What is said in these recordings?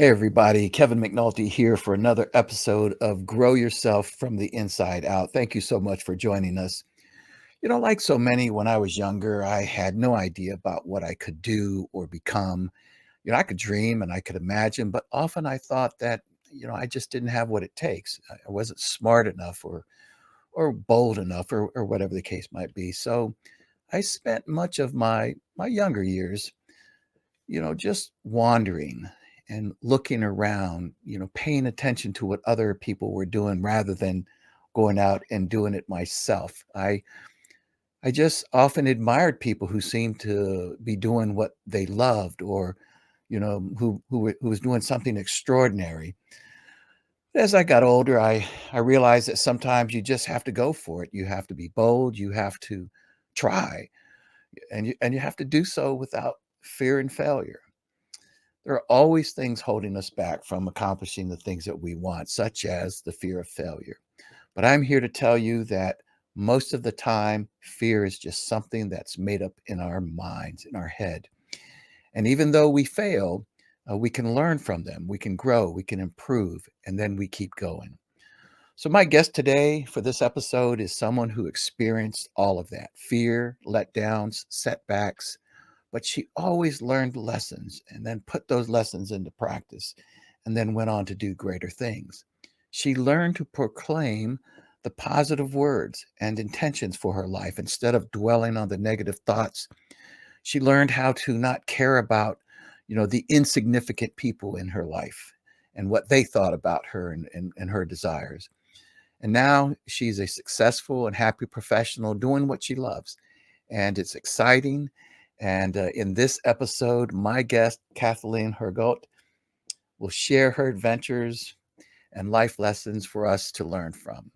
Hey, everybody. Kevin McNulty here for another episode of Grow Yourself from the Inside Out. Thank you so much for joining us. Like so many, when I was younger, I had no idea about what I could do or become. I could dream and I could imagine, but often I thought that, I just didn't have what it takes. I wasn't smart enough or bold enough or whatever the case might be. So I spent much of my younger years just wandering and looking around, paying attention to what other people were doing rather than going out and doing it myself. I just often admired people who seemed to be doing what they loved or who was doing something extraordinary. As I got older, I realized that sometimes you just have to go for it. You have to be bold, you have to try, and you have to do so without fear and failure. There are always things holding us back from accomplishing the things that we want, such as the fear of failure. But I'm here to tell you that most of the time, fear is just something that's made up in our minds, in our head. And even though we fail, we can learn from them, we can grow, we can improve, and then we keep going. So, my guest today for this episode is someone who experienced all of that fear, letdowns, setbacks, but she always learned lessons and then put those lessons into practice and then went on to do greater things. She learned to proclaim the positive words and intentions for her life instead of dwelling on the negative thoughts. She learned how to not care about, the insignificant people in her life and what they thought about her and her desires. And now she's a successful and happy professional doing what she loves. And it's exciting. And in this episode, my guest, Kathleen Herrgott, will share her adventures and life lessons for us to learn from.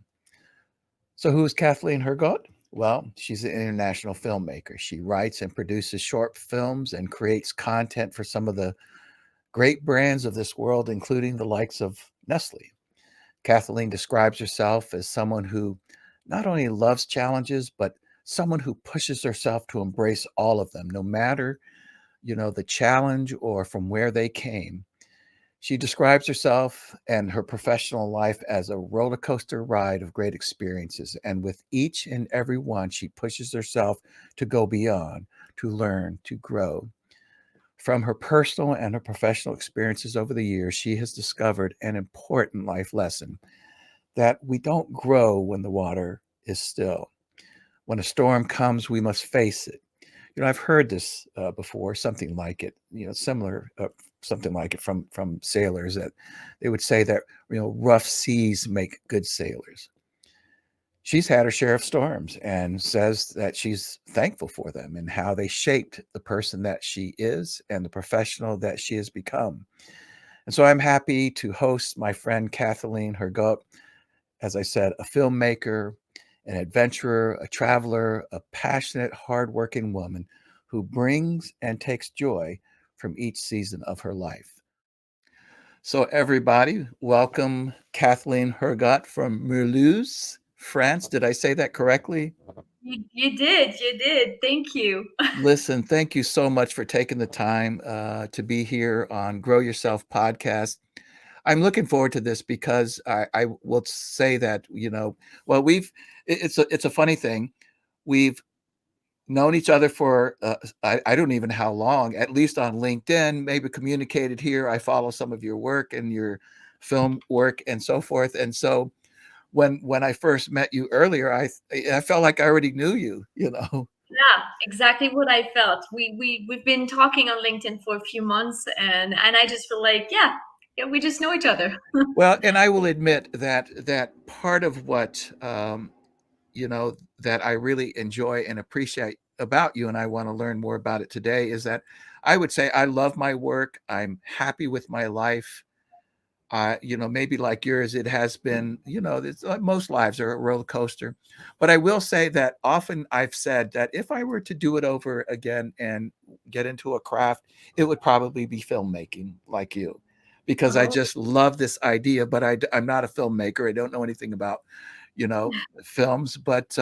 So, who is Kathleen Herrgott? Well, she's an international filmmaker. She writes and produces short films and creates content for some of the great brands of this world, including the likes of Nestlé. Kathleen describes herself as someone who not only loves challenges, but someone who pushes herself to embrace all of them, no matter, the challenge or from where they came. She describes herself and her professional life as a roller coaster ride of great experiences. And with each and every one, she pushes herself to go beyond, to learn, to grow. From her personal and her professional experiences over the years, she has discovered an important life lesson that we don't grow when the water is still. When a storm comes, we must face it. I've heard this before, something like it, similar, something like it from sailors that they would say that rough seas make good sailors. She's had her share of storms and says that she's thankful for them and how they shaped the person that she is and the professional that she has become. And so I'm happy to host my friend Kathleen Herrgott, as I said, a filmmaker, an adventurer, a traveler, a passionate, hardworking woman who brings and takes joy from each season of her life. So, everybody, welcome Kathleen Herrgott from Mulhouse, France. Did I say that correctly? You did. Thank you. Listen, thank you so much for taking the time to be here on Grow Yourself podcast. I'm looking forward to this because I will say that, well, it's a funny thing. We've known each other for, I don't even know how long, at least on LinkedIn, maybe communicated here. I follow some of your work and your film work and so forth. And so when I first met you earlier, I felt like I already knew you. Yeah, exactly what I felt. We've been talking on LinkedIn for a few months, and I just feel like, yeah, we just know each other. Well, and I will admit that part of what that I really enjoy and appreciate about you, and I want to learn more about it today, is that I would say I love my work. I'm happy with my life. Maybe like yours, it has been, most lives are a roller coaster. But I will say that often I've said that if I were to do it over again and get into a craft, it would probably be filmmaking like you, because I Oh, just love this idea. But I'm not a filmmaker. I don't know anything about, films, but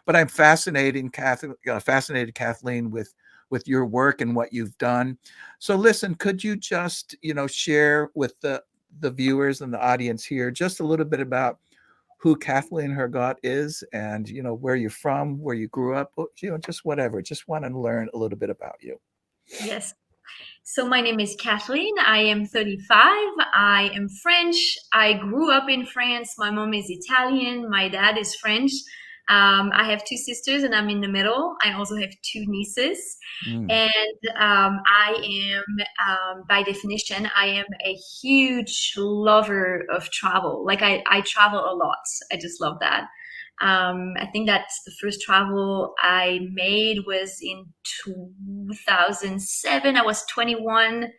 I'm fascinated, Kathleen, with with your work and what you've done. So listen, could you just, share with the viewers and the audience here just a little bit about who Kathleen Herrgott is and, where you're from, where you grew up, just whatever. Just want to learn a little bit about you. Yes. So my name is Kathleen. I am 35. I am French. I grew up in France. My mom is Italian. My dad is French. I have two sisters and I'm in the middle. I also have two nieces. Mm. And I am, by definition, I am a huge lover of travel. Like I travel a lot. I just love that. I think that's the first travel I made was in 2007. I was 21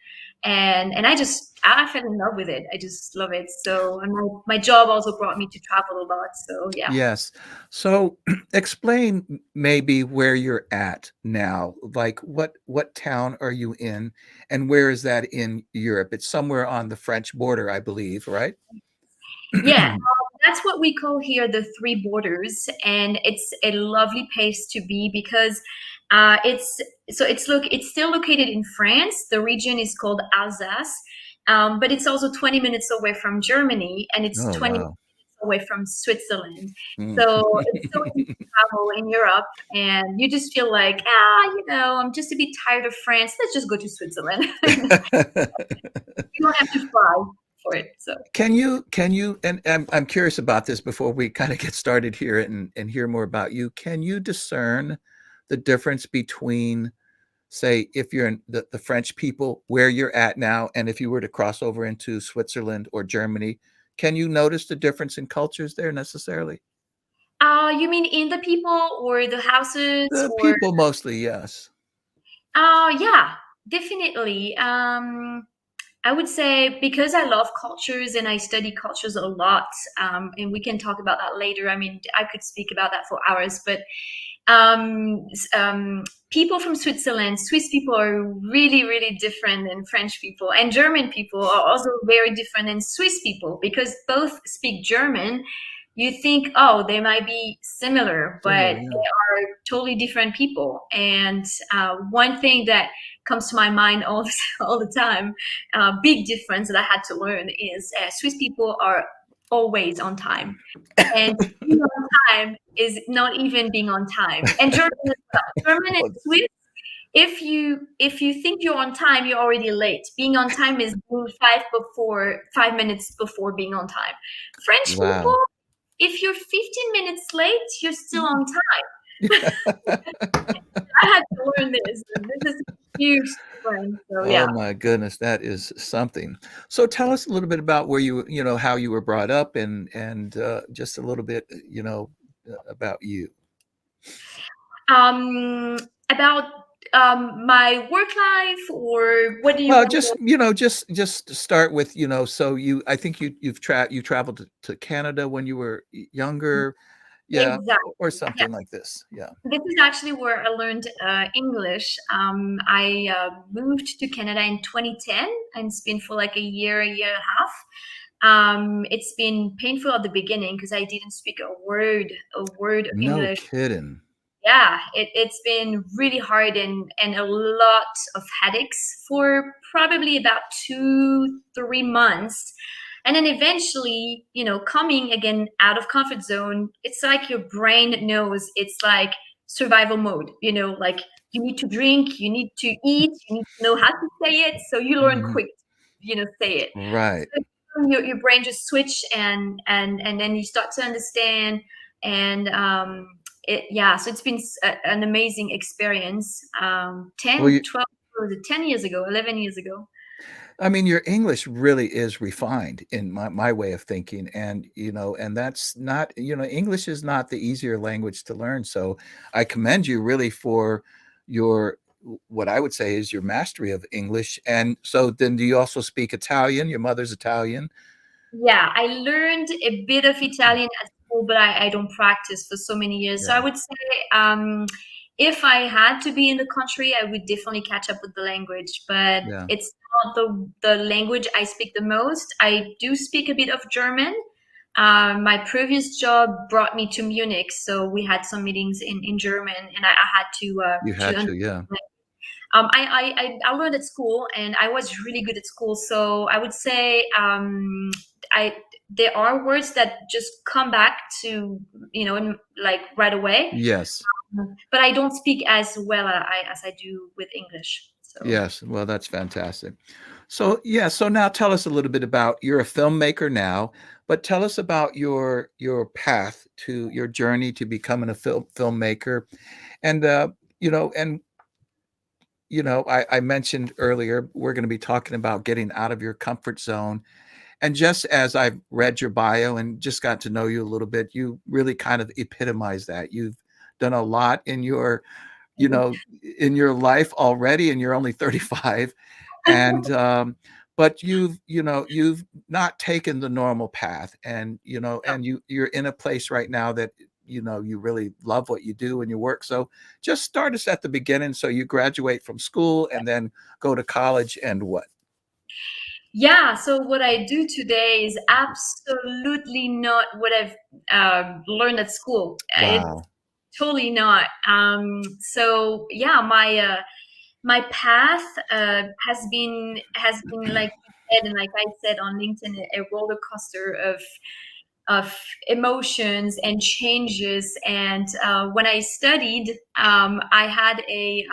and I fell in love with it. I just love it. So and my job also brought me to travel a lot. So yeah. Yes. So explain maybe where you're at now. Like what town are you in and where is that in Europe? It's somewhere on the French border, I believe, right? Yeah, that's what we call here the three borders, and it's a lovely place to be because it's still located in France. The region is called Alsace, but it's also 20 minutes away from Germany, and it's Oh, 20 minutes wow. away from Switzerland. Mm. So it's so easy to travel in Europe, and you just feel like, I'm just a bit tired of France. Let's just go to Switzerland. You don't have to fly for it. So. Can you, and I'm curious about this before we kind of get started here and hear more about you. Can you discern the difference between, say, if you're in the French people where you're at now, and if you were to cross over into Switzerland or Germany, can you notice the difference in cultures there necessarily? You mean in the people or the houses The or people mostly, yes. yeah, definitely. I would say because I love cultures and I study cultures a lot, and we can talk about that later. I mean, I could speak about that for hours, but um, people from Switzerland, Swiss people are really, really different than French people, and German people are also very different than Swiss people because both speak German. You think, oh, they might be similar, but Similar, they yeah. are totally different people. And one thing that comes to my mind all the time, big difference that I had to learn is Swiss people are always on time. And being on time is not even being on time. And German as well. German and Swiss, if you think you're on time, you're already late. Being on time is being 5 minutes before being on time. French people, Wow. if you're 15 minutes late, you're still on time. I had to learn this. This is a huge difference. So Oh yeah. my goodness, that is something. So tell us a little bit about where how you were brought up and just a little bit, about you. Um, about my work life, or what do you Well, want to just know? just start with, so I think you traveled to Canada when you were younger, yeah, Exactly. or Yeah. something like this. Yeah. This is actually where I learned English. I moved to Canada in 2010, and it's been for like a year and a half. It's been painful at the beginning because I didn't speak a word of No English. kidding. Yeah, it's been really hard and a lot of headaches for probably about 2 3 months. And then eventually, coming again out of comfort zone, it's like your brain knows it's like survival mode, like you need to drink, you need to eat, you need to know how to say it. So you learn Mhm. quick, say it. Right. So your brain just switch and then you start to understand and yeah, so it's been an amazing experience. Well, 10 12 was it 10 years ago, 11 years ago. I mean, your English really is refined in my way of thinking. And, and that's not, English is not the easier language to learn. So I commend you really for your, what I would say is your mastery of English. And so then do you also speak Italian? Your mother's Italian? Yeah, I learned a bit of Italian at school, but I don't practice for so many years. So I Yeah. would say, if I had to be in the country, I would definitely catch up with the language, but Yeah. it's not the language I speak the most. I do speak a bit of German. My previous job brought me to Munich, so we had some meetings in German, and I had You to had to, yeah. understand. I learned at school, and I was really good at school. So I would say I there are words that just come back to, like right away. Yes. But I don't speak as well as I do with English. So Yes. Well, that's fantastic. So, yeah, so now tell us a little bit about, you're a filmmaker now, but tell us about your path to your journey to becoming a filmmaker. And and I mentioned earlier we're going to be talking about getting out of your comfort zone. And just as I've read your bio and just got to know you a little bit, you really kind of epitomize that. You've done a lot you know, in your life already, and you're only 35. And but you've not taken the normal path, and you're in a place right now that you really love what you do and your work. So just start us at the beginning. So you graduate from school and then go to college, and what? yeah, so what I do today is absolutely not what I've learned at school. It's Wow. totally not. So yeah, my path has been like you said, and like I said on LinkedIn, a roller coaster of emotions and changes. And when I studied, I had a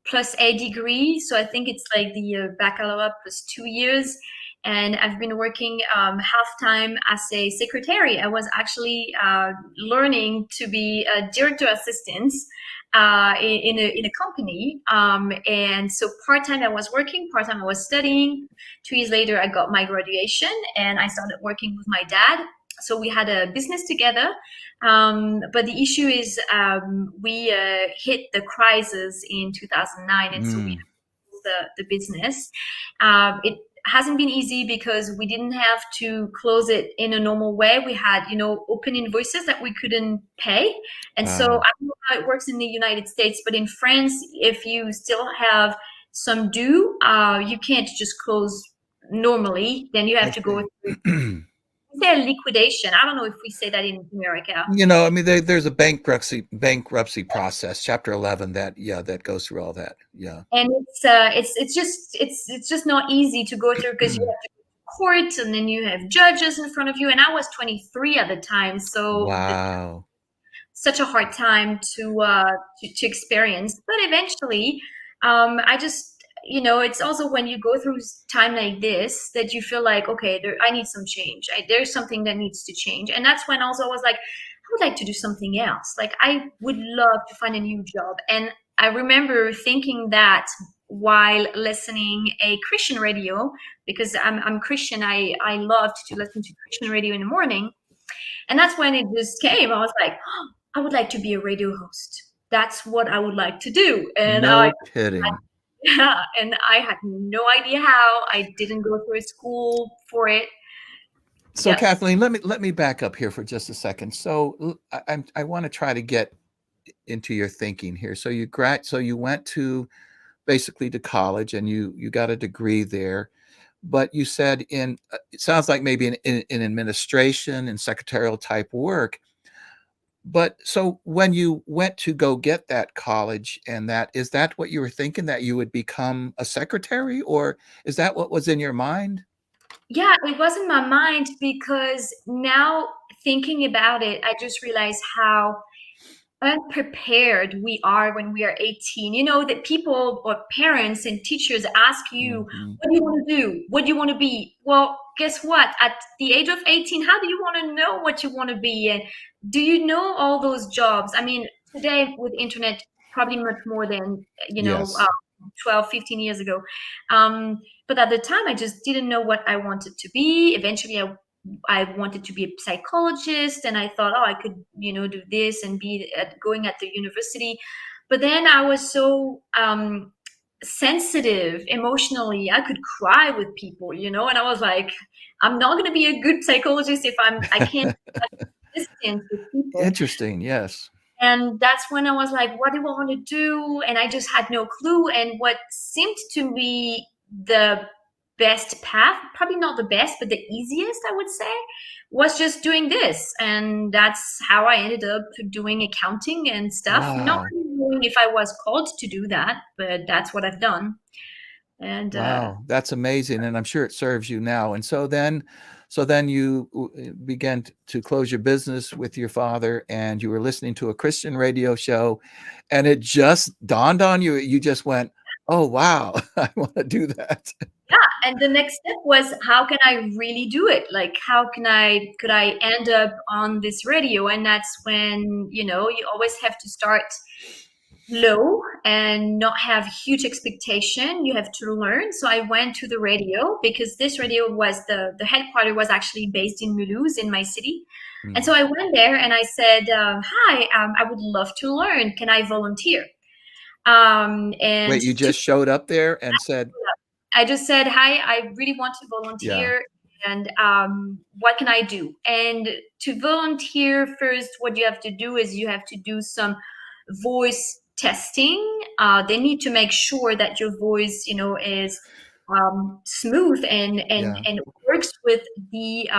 plus a degree, so I think it's like the baccalaureate plus 2 years. And I've been working half time as a secretary. I was actually learning to be a director assistant in a company. And so part time I was working, part time I was studying. 2 years later, I got my graduation and I started working with my dad. So we had a business together. But the issue is we hit the crisis in 2009, and so we Mm, the business. It hasn't been easy because we didn't have to close it in a normal way. We had, open invoices that we couldn't pay. And so wow. I don't know how it works in the United States, but in France, if you still have some due, you can't just close normally. Then you have to go Okay. through, we say a liquidation. I don't know if we say that in America. I mean, there's a bankruptcy process, Chapter 11, that goes through all that. Yeah. And it's just not easy to go through because you have to go to court, and then you have judges in front of you. And I was 23 at the time, so Wow. such a hard time to experience. But eventually, I just, it's also when you go through time like this that you feel like, okay, I need some change. There's something that needs to change. And that's when also I was like, I would like to do something else. Like I would love to find a new job. And I remember thinking that while listening a Christian radio, because I'm Christian. I loved to listen to Christian radio in the morning. And that's when it just came. I was like, oh, I would like to be a radio host. That's what I would like to do. And No kidding. yeah, and I had no idea how. I didn't go through a school for it. So, Yes. Kathleen, let me back up here for just a second. So, I want to try to get into your thinking here. So you went to basically to college, and you got a degree there, but you said it sounds like maybe in administration and secretarial type work. But so when you went to go get that college, and is that what you were thinking, that you would become a secretary, or is that what was in your mind? Yeah, it was in my mind because now thinking about it, I just realized how unprepared we are when we are 18. You know, that people or parents and teachers ask you, Mhm. what do you want to do? What do you want to be? Well, guess what? At the age of 18, how do you want to know what you want to be? And do you know all those jobs? I mean, today with internet, probably much more than, 12, 15 years ago. Um, but at the time, I just didn't know what I wanted to be. Eventually, I wanted to be a psychologist, and I thought, oh, I could, do this and be going at the university. But then I was so sensitive emotionally. I could cry with people, and I was like, I'm not going to be a good psychologist if I can't distance with people. Interesting. Yes. And that's when I was like, what do I want to do? And I just had no clue. And what seemed to be the best path, probably not the best, but the easiest, I would say, was just doing this. And that's how I ended up doing accounting and stuff. Not Wow. really knowing if I was called to do that, but that's what I've done. And Wow, that's amazing, and I'm sure it serves you now. And so then you began to close your business with your father, and you were listening to a Christian radio show, and it just dawned on you. You just went, "Oh, wow, I want to do that." yeah, and the next step was, how can I really do it? Like, how could I end up on this radio? And that's when, you always have to start low and not have huge expectation. You have to learn. So I went to the radio, because this radio was the headquarter was actually based in Mulhouse, in my city. And so Mm. I went there and I said, hi, I would love to learn. Can I volunteer? And Wait, you just showed up there and said, I just said, hi, I really want to "Yeah, volunteer, and what can I do? And to volunteer, first, what you have to do is you have to do some voice testing. They need to make sure that your voice, is smooth yeah, and works with the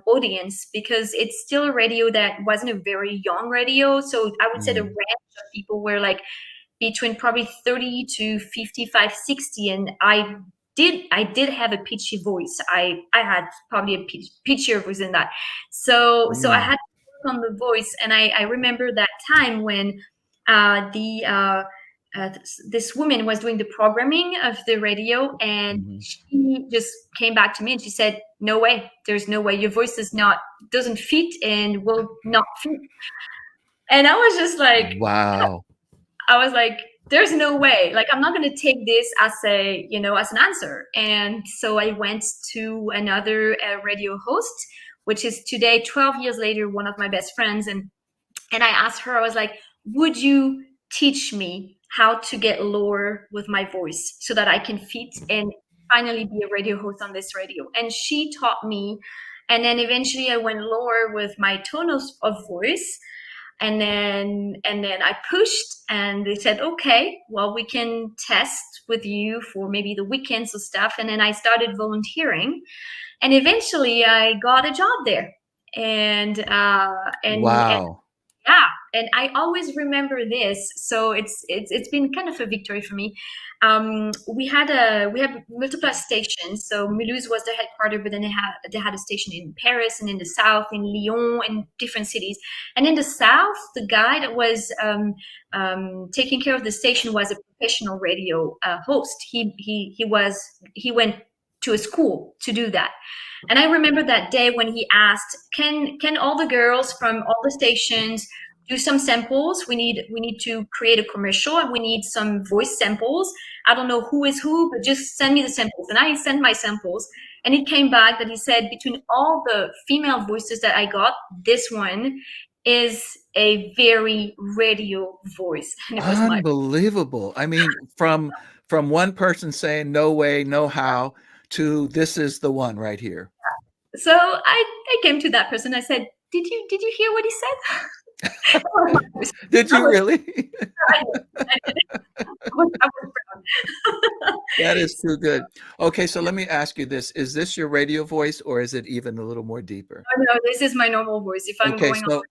audience, because it's still a radio that wasn't a very young radio. So I would say the range mm, of people were like between probably 30 to 55, 60. And I did have a pitchy voice. I had probably a pitchier voice than that. So I mm, had to work on the voice. And I remember that time when the this woman was doing the programming of the radio, and mhm. she just came back to me and she said, no way, there's no way, your voice doesn't fit and will not fit. And Wow. I was like, there's no way. Like, I'm not going to take this as as an answer. And so I went to another radio host, which is today, 12 years later, one of my best friends. And I asked her, I was like, would you teach me how to get lower with my voice so that I can fit and finally be a radio host on this radio? And she taught me. And then eventually I went lower with my tone of voice, and then I pushed, and they said, okay, well, we can test with you for maybe the weekends or stuff. And then I started volunteering, and eventually I got a job there. And Wow. yeah, and I always remember this. So it's been kind of a victory for me. We had multiple stations. So Mulhouse was the headquarters, but then they had a station in Paris and in the south, in Lyon, and different cities. And in the south, the guy that was taking care of the station was a professional radio host. He went to a school to do that. And I remember that day when he asked, "Can all the girls from all the stations do some samples? We need to create a commercial, and we need some voice samples. I don't know who is who, but just send me the samples." And I sent my samples, and it came back that he said, between all the female voices that I got, this one is a very radio voice, and it was my. Unbelievable. I mean, from one person saying, "No way, no how," to this is the one right here. So I came to that person. I said, "Did you hear what he said?" Did I you was, really? I did. I did. I was proud. That is too good. Okay, so let me ask you this. Is this your radio voice, or is it even a little more deeper? No, this is my normal voice. If I'm Okay, going on,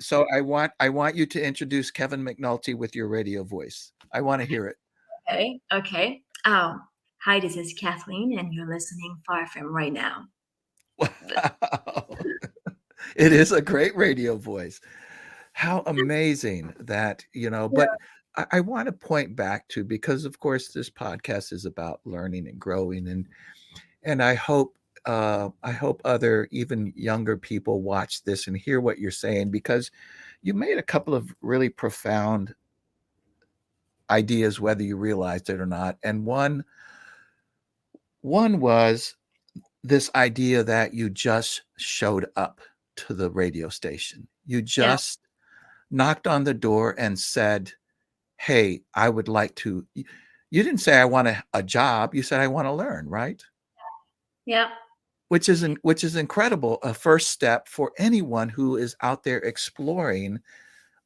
so I want you to introduce Kevin McNulty with your radio voice. I want to hear it. okay, okay. Hi, this is Kathleen, and you're listening Far From Right Now. Wow. It is a great radio voice. How amazing that. Yeah, But I want to point back to, because of course this podcast is about learning and growing, and I hope other, even younger people, watch this and hear what you're saying, because you made a couple of really profound ideas, whether you realized it or not. And one was this idea that you just showed up to the radio station. You yeah, just knocked on the door and said, "Hey, I would like to." You didn't say, "I want a job." You said, "I want to learn," right? yeah. Which is incredible. A first step for anyone who is out there exploring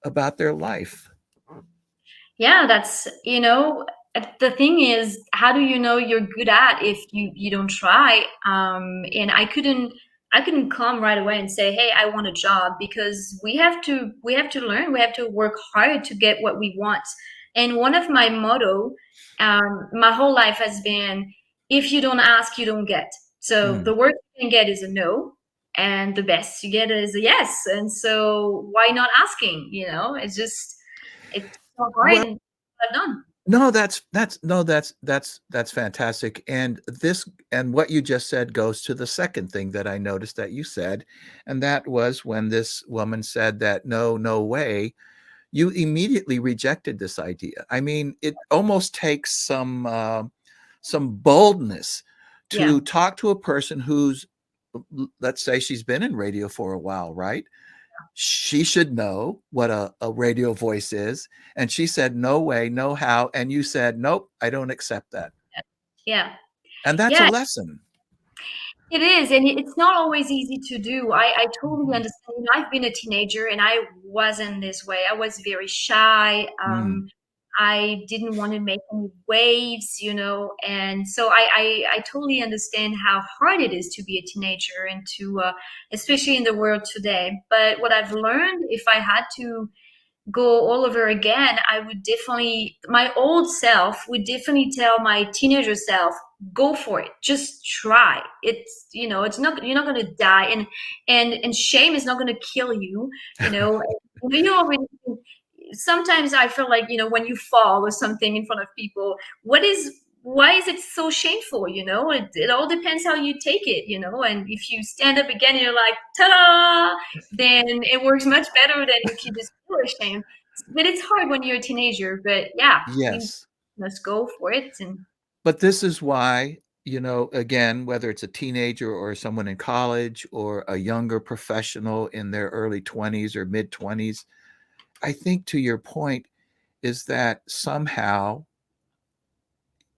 about their life. Yeah, that's the thing is, how do you know you're good at if you don't try? And I couldn't come right away and say, hey, I want a job, because we have to learn, we have to work hard to get what we want. And one of my motto, my whole life has been, if you don't ask, you don't get. So Hmm. the worst you can get is a no, and the best you get is a yes. And so why not asking? It's so hard, Well, and I've done. no, that's fantastic. And what you just said goes to the second thing that I noticed that you said, and that was when this woman said that no, no way, you immediately rejected this idea. I mean, it almost takes some boldness to Yeah. talk to a person who's, let's say she's been in radio for a while, right? She should know what a radio voice is. And she said, no way, no how. And you said, nope, I don't accept that. Yeah. And that's a Yeah, lesson. it is. And it's not always easy to do. I totally Mhm. understand. I've been a teenager and I wasn't this way. I was very shy. Mm. I didn't want to make any waves. And so I totally understand how hard it is to be a teenager and especially in the world today. But what I've learned, if I had to go all over again, I would definitely, my old self would definitely tell my teenager self, go for it. Just try. It's not, you're not going to die. And shame is not going to kill you, you know. You already, sometimes I feel like, when you fall or something in front of people, why is it so shameful? It all depends how you take it. And if you stand up again and you're like, ta-da, then it works much better than if you just feel ashamed. But it's hard when you're a teenager. But yeah, you Yes. must go for it. And But this is why, again, whether it's a teenager or someone in college or a younger professional in their early 20s or mid 20s, I think to your point is that somehow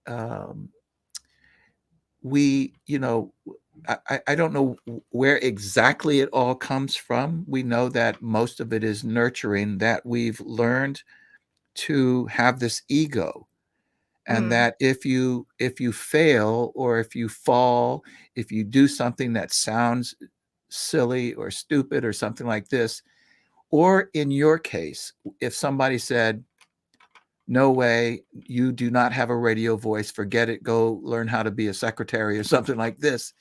um, we, I don't know where exactly it all comes from. We know that most of it is nurturing, that we've learned to have this ego, and mm, that if you fail or if you fall, if you do something that sounds silly or stupid or something like this, or in your case, if somebody said, no way, you do not have a radio voice, forget it, go learn how to be a secretary or something like this,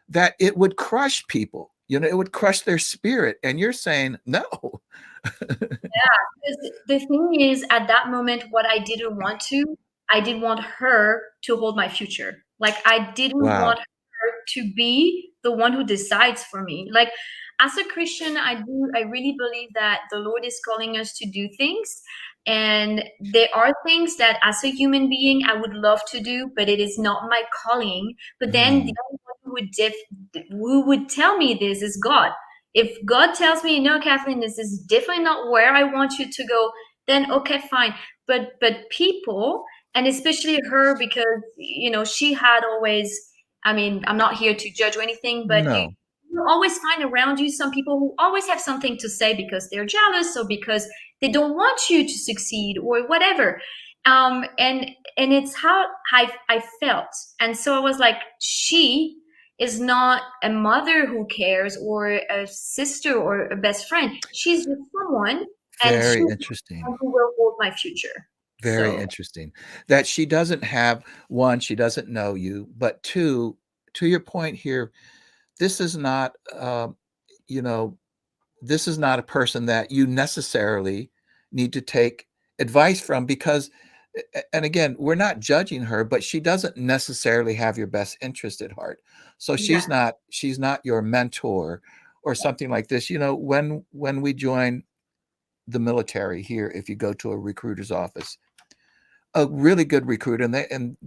that it would crush people. It would crush their spirit. And you're saying, no. because the thing is, at that moment, what I didn't want her to hold my future. Like, I didn't want Wow. her to be the one who decides for me. Like, as a Christian, I really believe that the Lord is calling us to do things. And there are things that as a human being I would love to do, but it is not my calling. But then the Mm, only one who would tell me this is God. If God tells me, no, Kathleen, this is definitely not where I want you to go, then okay, fine. But people, and especially her, because she had always. I mean, I'm not here to judge or anything, but you no, you always find around you some people who always have something to say because they're jealous or because they don't want you to succeed or whatever. And it's how I felt, and so I was like, she is not a mother who cares or a sister or a best friend. She's just someone, and she's very interesting. someone who will hold my future. Very So interesting. That she doesn't have, one, she doesn't know you, but two, to your point here, this is not, you know, this is not a person that you necessarily need to take advice from because, and again, we're not judging her, but she doesn't necessarily have your best interest at heart. So she's exactly. not your mentor or something like this. When we join the military here, if you go to a recruiter's office, a really good recruiter, and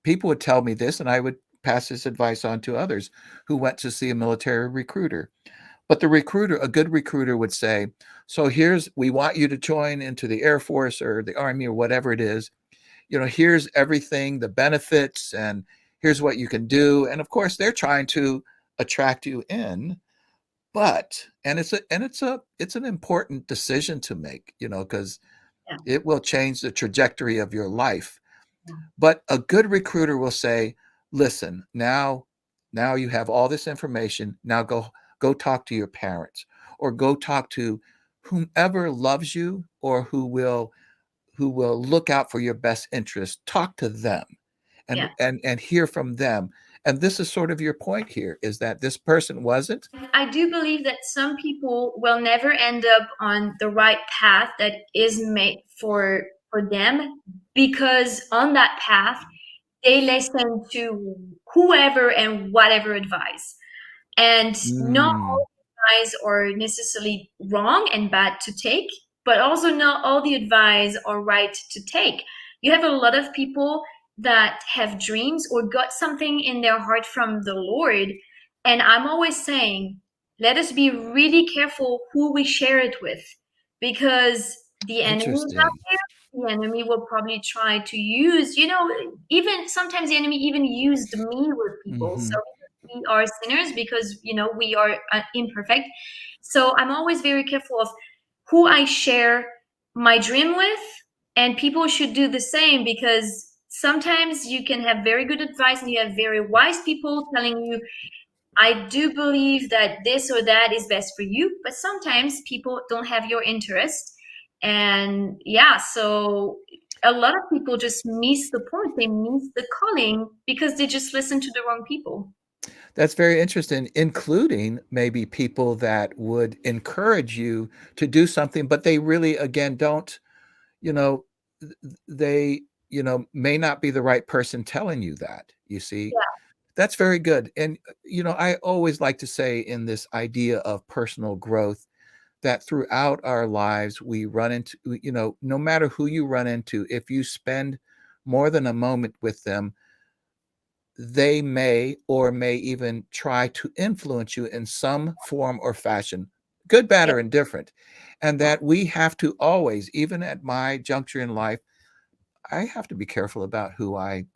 people would tell me this, and I would pass this advice on to others who went to see a military recruiter. But a good recruiter would say, so we want you to join into the Air Force or the Army or whatever it is. Here's everything, the benefits, and here's what you can do. And of course, they're trying to attract you in, but and it's an important decision to make, because Yeah. It will change the trajectory of your life. Yeah. But a good recruiter will say, listen, now you have all this information. Now go talk to your parents, or go talk to whomever loves you, or who will look out for your best interest. Talk to them and Yeah. hear from them. And this is sort of your point here, is that this person wasn't. I do believe that some people will never end up on the right path that is made for them, because on that path they listen to whoever and whatever advice. And not Mm, all advice are necessarily wrong and bad to take, but also not all the advice are right to take. You have a lot of people that have dreams or got something in their heart from the Lord. And I'm always saying, let us be really careful who we share it with, because the enemy is out interesting. there. The enemy will probably try to use, even sometimes the enemy even used me with people. So Hmm. we are sinners, because we are imperfect. So I'm always very careful of who I share my dream with, and people should do the same, because sometimes you can have very good advice and you have very wise people telling you, I do believe that this or that is best for you, but sometimes people don't have your interest. And yeah, so a lot of people just miss the point. They miss the calling because they just listen to the wrong people. That's very interesting, including maybe people that would encourage you to do something, but they really, again, don't, you know, they, may not be the right person telling you that, you see. Yeah. That's very good. And, I always like to say in this idea of personal growth that throughout our lives, we run into, no matter who you run into, if you spend more than a moment with them, they may or may even try to influence you in some form or fashion, good, bad, Yeah. or indifferent. And that we have to always, even at my juncture in life, I have to be careful about who I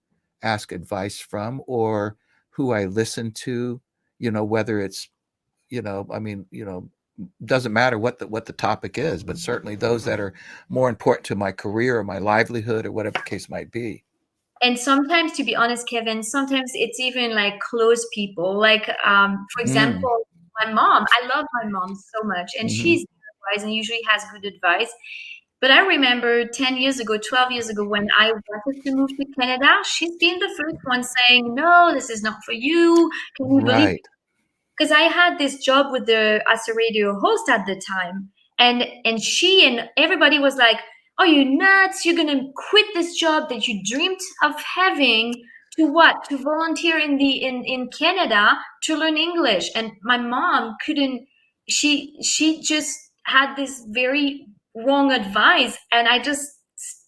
ask advice from, or who I listen to, whether it's, I mean, doesn't matter what the topic is, but certainly those that are more important to my career or my livelihood or whatever the case might be. And sometimes, to be honest, Kevin, sometimes it's even like close people. Like, for Mm, example, my mom. I love my mom so much, and hmm. she's wise and usually has good advice. But I remember 10 years ago, 12 years ago, when I wanted to move to Canada, she's been the first one saying, no, this is not for you. Can you believe, Right. because I had this job with the as a radio host at the time, and she and everybody was like, "Are you nuts? You're gonna quit this job that you dreamed of having to what? To volunteer in Canada to learn English?" And my mom couldn't. She just had this very wrong advice, and I just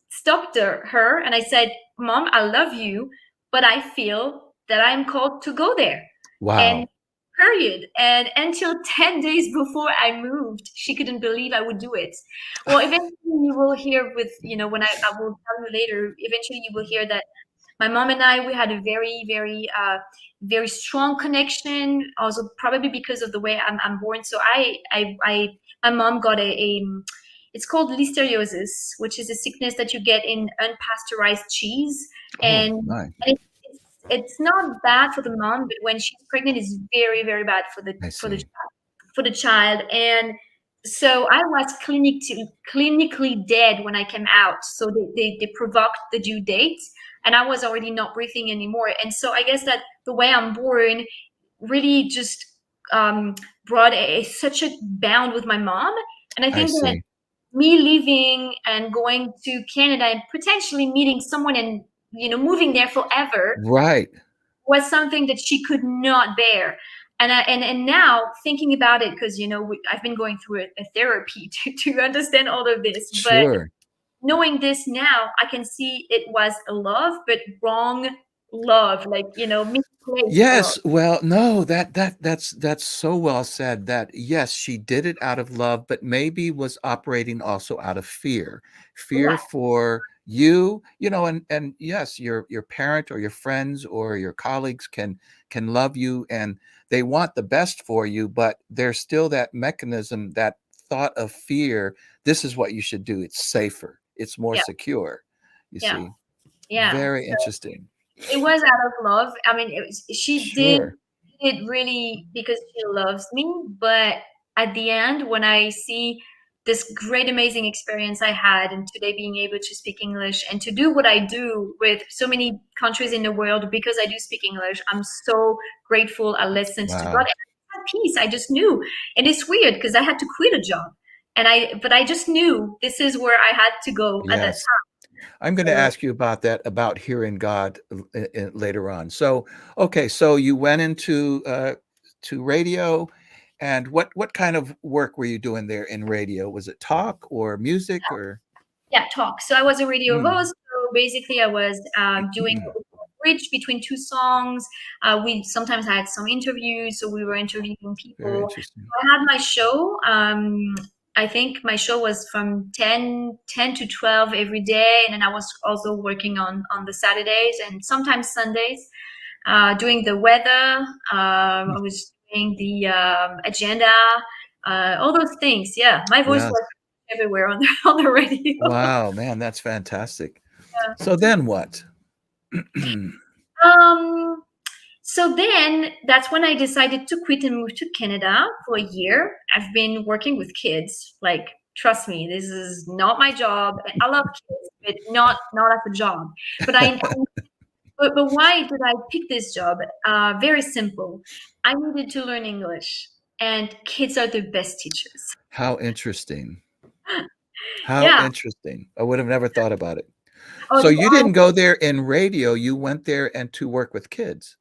stopped her and I said, "Mom, I love you, but I feel that I'm called to go there." And Wow. period. And until 10 days before I moved, she couldn't believe I would do it. Well, eventually you will hear with, when I will tell you later, eventually you will hear that my mom and I, we had a very, very, very strong connection. Also, probably because of the way I'm born. So my mom got it's called listeriosis, which is a sickness that you get in unpasteurized cheese. Oh, And, my. it's not bad for the mom, but when she's pregnant, it's very, very bad for the, I for the, see. for the child. And so I was clinically dead when I came out. So they provoked the due date, and I was already not breathing anymore. And so I guess that the way I'm born really just um, brought such a bound with my mom. And I I think that see. me leaving and going to Canada and potentially meeting someone and moving there forever Right. was something that she could not bear. And now thinking about it, because I've been going through a therapy to understand all of this, but Sure. knowing this now, I can see it was a love, but wrong love, like misplaced love. Yes, well, no, that's so well said, that yes, she did it out of love, but maybe was operating also out of fear. Fear Yeah. for you, and yes, your parent or your friends or your colleagues can love you, and they want the best for you, but there's still that mechanism, that thought of fear. This is what you should do. It's safer. it's more yeah, secure, you yeah, see. yeah. Very interesting. It was out of love. I mean, she did Sure. it really because she loves me. But at the end, when I see this great, amazing experience I had, and today being able to speak English and to do what I do with so many countries in the world because I do speak English, I'm so grateful. I listened to God Wow. and I had peace. I just knew, and it's weird because I had to quit a job, but I just knew this is where I had to go at that Yes. time. I'm going to So ask you about that, about hearing God later on. So, okay, so you went into to radio, and what kind of work were you doing there in radio? Was it talk or music or? yeah, talk. So I was a radio Hmm. host. So basically, I was doing a bridge between two songs. We sometimes had some interviews, so we were interviewing Very people. interesting. I had my show. I think my show was from 10 to 12 every day, and then I was also working on the Saturdays and sometimes Sundays, doing the weather. I was doing the agenda, all those things. Yeah, my voice Yes. was everywhere on the on the radio. Wow, man, that's fantastic. So then what? Um, so then that's when I decided to quit and move to Canada for a year. I've been working with kids. Like, trust me, this is not my job. I love kids, but not as a job. But but why did I pick this job? Very simple. I needed to learn English, and kids are the best teachers. How interesting. How Yeah. interesting. I would have never thought about it. Oh, So you oh, didn't go there in radio, you went there and to work with kids,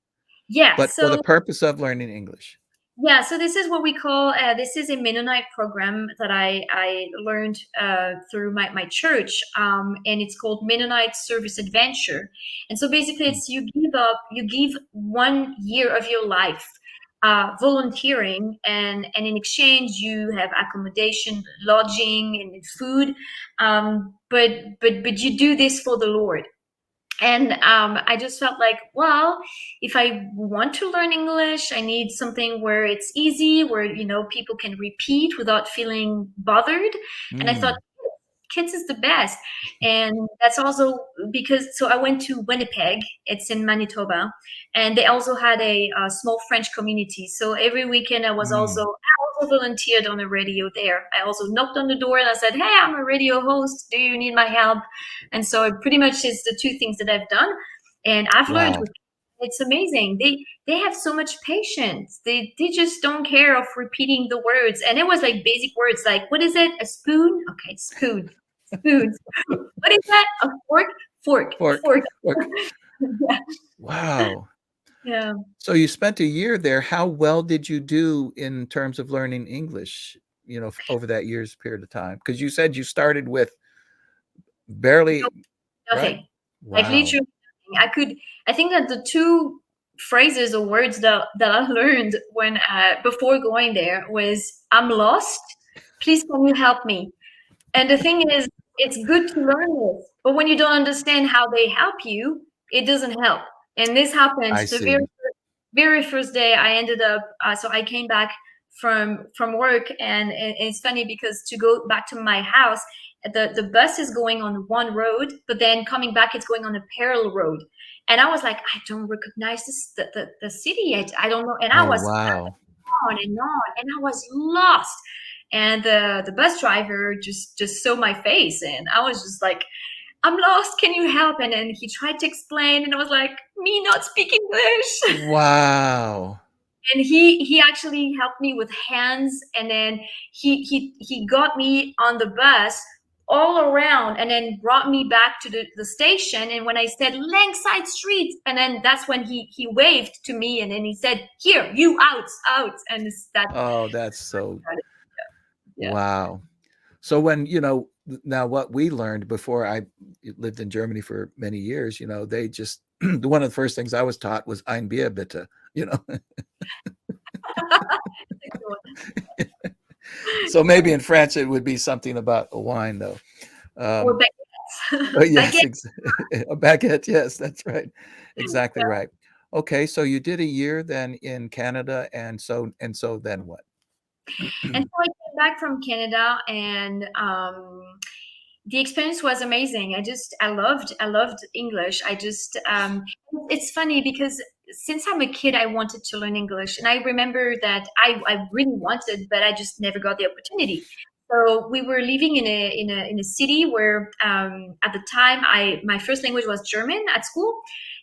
yeah. but for the So purpose of learning English. yeah, so this is what we call this is a Mennonite program that I learned through my church, and it's called Mennonite Service Adventure. And so basically, Hmm. it's you give 1 year of your life volunteering, and in exchange you have accommodation, lodging, and food. But you do this for the Lord. And I just felt like, well, if I want to learn English, I need something where it's easy, where people can repeat without feeling bothered. And I thought Mm. kids is the best. And that's also because, so I went to Winnipeg, it's in Manitoba, and they also had a small French community. So every weekend Mm. I also volunteered on the radio there. I also knocked on the door and I said, hey, I'm a radio host, do you need my help? And so it pretty much is the two things that I've done, and I've learned Wow. with it's amazing. They have so much patience. They just don't care of repeating the words. And it was like basic words like, what is it? A spoon? Okay, spoon. Spoon. What is that? A fork? Fork. Fork. Fork. Fork. Yeah. Wow. Yeah. So you spent a year there. How well did you do in terms of learning English, over that year's period of time? Because you said you started with No, barely, right? nothing. Like Wow. literally nothing. I think that the two phrases or words that I learned when before going there was I'm lost. Please can you help me? And the thing is, it's good to learn this, but when you don't understand how they help you, it doesn't help. And this happened I the very see. very first day. I ended up so I came back from work, and it's funny because to go back to my house, the bus is going on one road, but then coming back it's going on a parallel road. And I was like, I don't recognize the city yet. I don't know. And I Oh, was wow. on, and I was lost. And the bus driver just saw my face, and I was just like, I'm lost. Can you help? And then he tried to explain, and I was like, me not speak English. Wow. And he actually helped me with hands, and then he got me on the bus all around, and then brought me back to the station. And when I said Langside Street, and then that's when he waved to me, and then he said, here, you out. And that Oh, that's so yeah. wow. So when, now what we learned before I lived in Germany for many years, they just one of the first things I was taught was ein Bier bitte, you know. So maybe in France it would be something about a wine though. Or Um, baguettes. but yes, Baguette. a baguette. Yes, that's right. Exactly right. Okay, so you did a year then in Canada, and so then what? And so I came back from Canada, and the experience was amazing. I loved English. It's funny because since I'm a kid, I wanted to learn English, and I remember that I really wanted, but I just never got the opportunity. So we were living in a city where at the time my first language was German at school,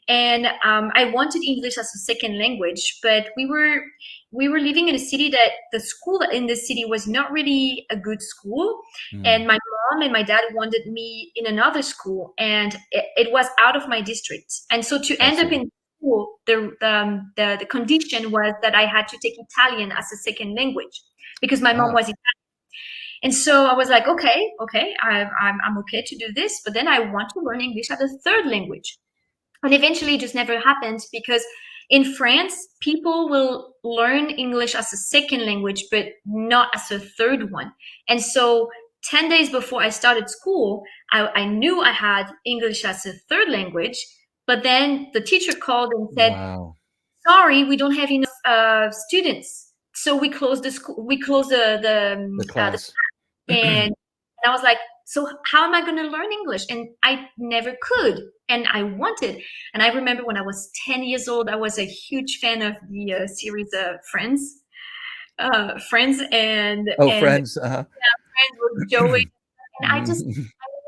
and I wanted English as a second language, but we were living in a city that the school in the city was not really a good school, and Mm. my mom and my dad wanted me in another school, and it was out of my district. And so to I end up see. in school, the condition was that I had to take Italian as a second language because my mom Ah, was Italian. And so I was like, okay, I'm okay to do this, but then I want to learn English as a third language. And eventually it just never happened because in France, people will learn English as a second language, but not as a third one. And so 10 days before I started school, I knew I had English as a third language, but then the teacher called and said, wow. sorry, we don't have enough students. So we closed the school, we closed The the class. and I was like, so how am I going to learn English? And I never could. And I wanted. And I remember when I was 10 years old, I was a huge fan of the series Friends. Friends Oh, and friends. Uh-huh. Friends with Joey. And I just Mhm.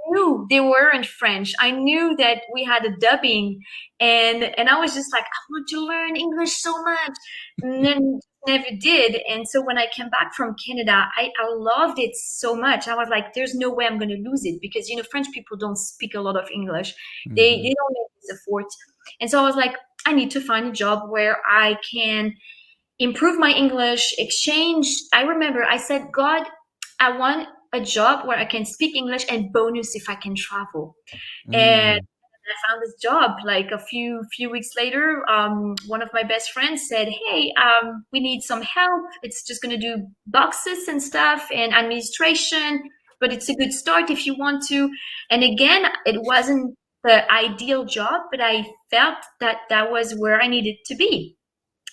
knew they were in French. I knew that we had a dubbing, and I was just like, I want to learn English so much, and then never did. And so when I came back from Canada, I loved it so much. I was like, there's no way I'm going to lose it because French people don't speak a lot of English. They Mhm. don't make this effort, and so I was like, I need to find a job where I can improve my English, exchange. I remember I said, God, I want a job where I can speak English and bonus if I can travel. And Mm. I found this job like a few weeks later. One of my best friends said, "Hey, we need some help. It's just going to do boxes and stuff and administration, but it's a good start if you want to." And again, it wasn't the ideal job, but I felt that that was where I needed to be.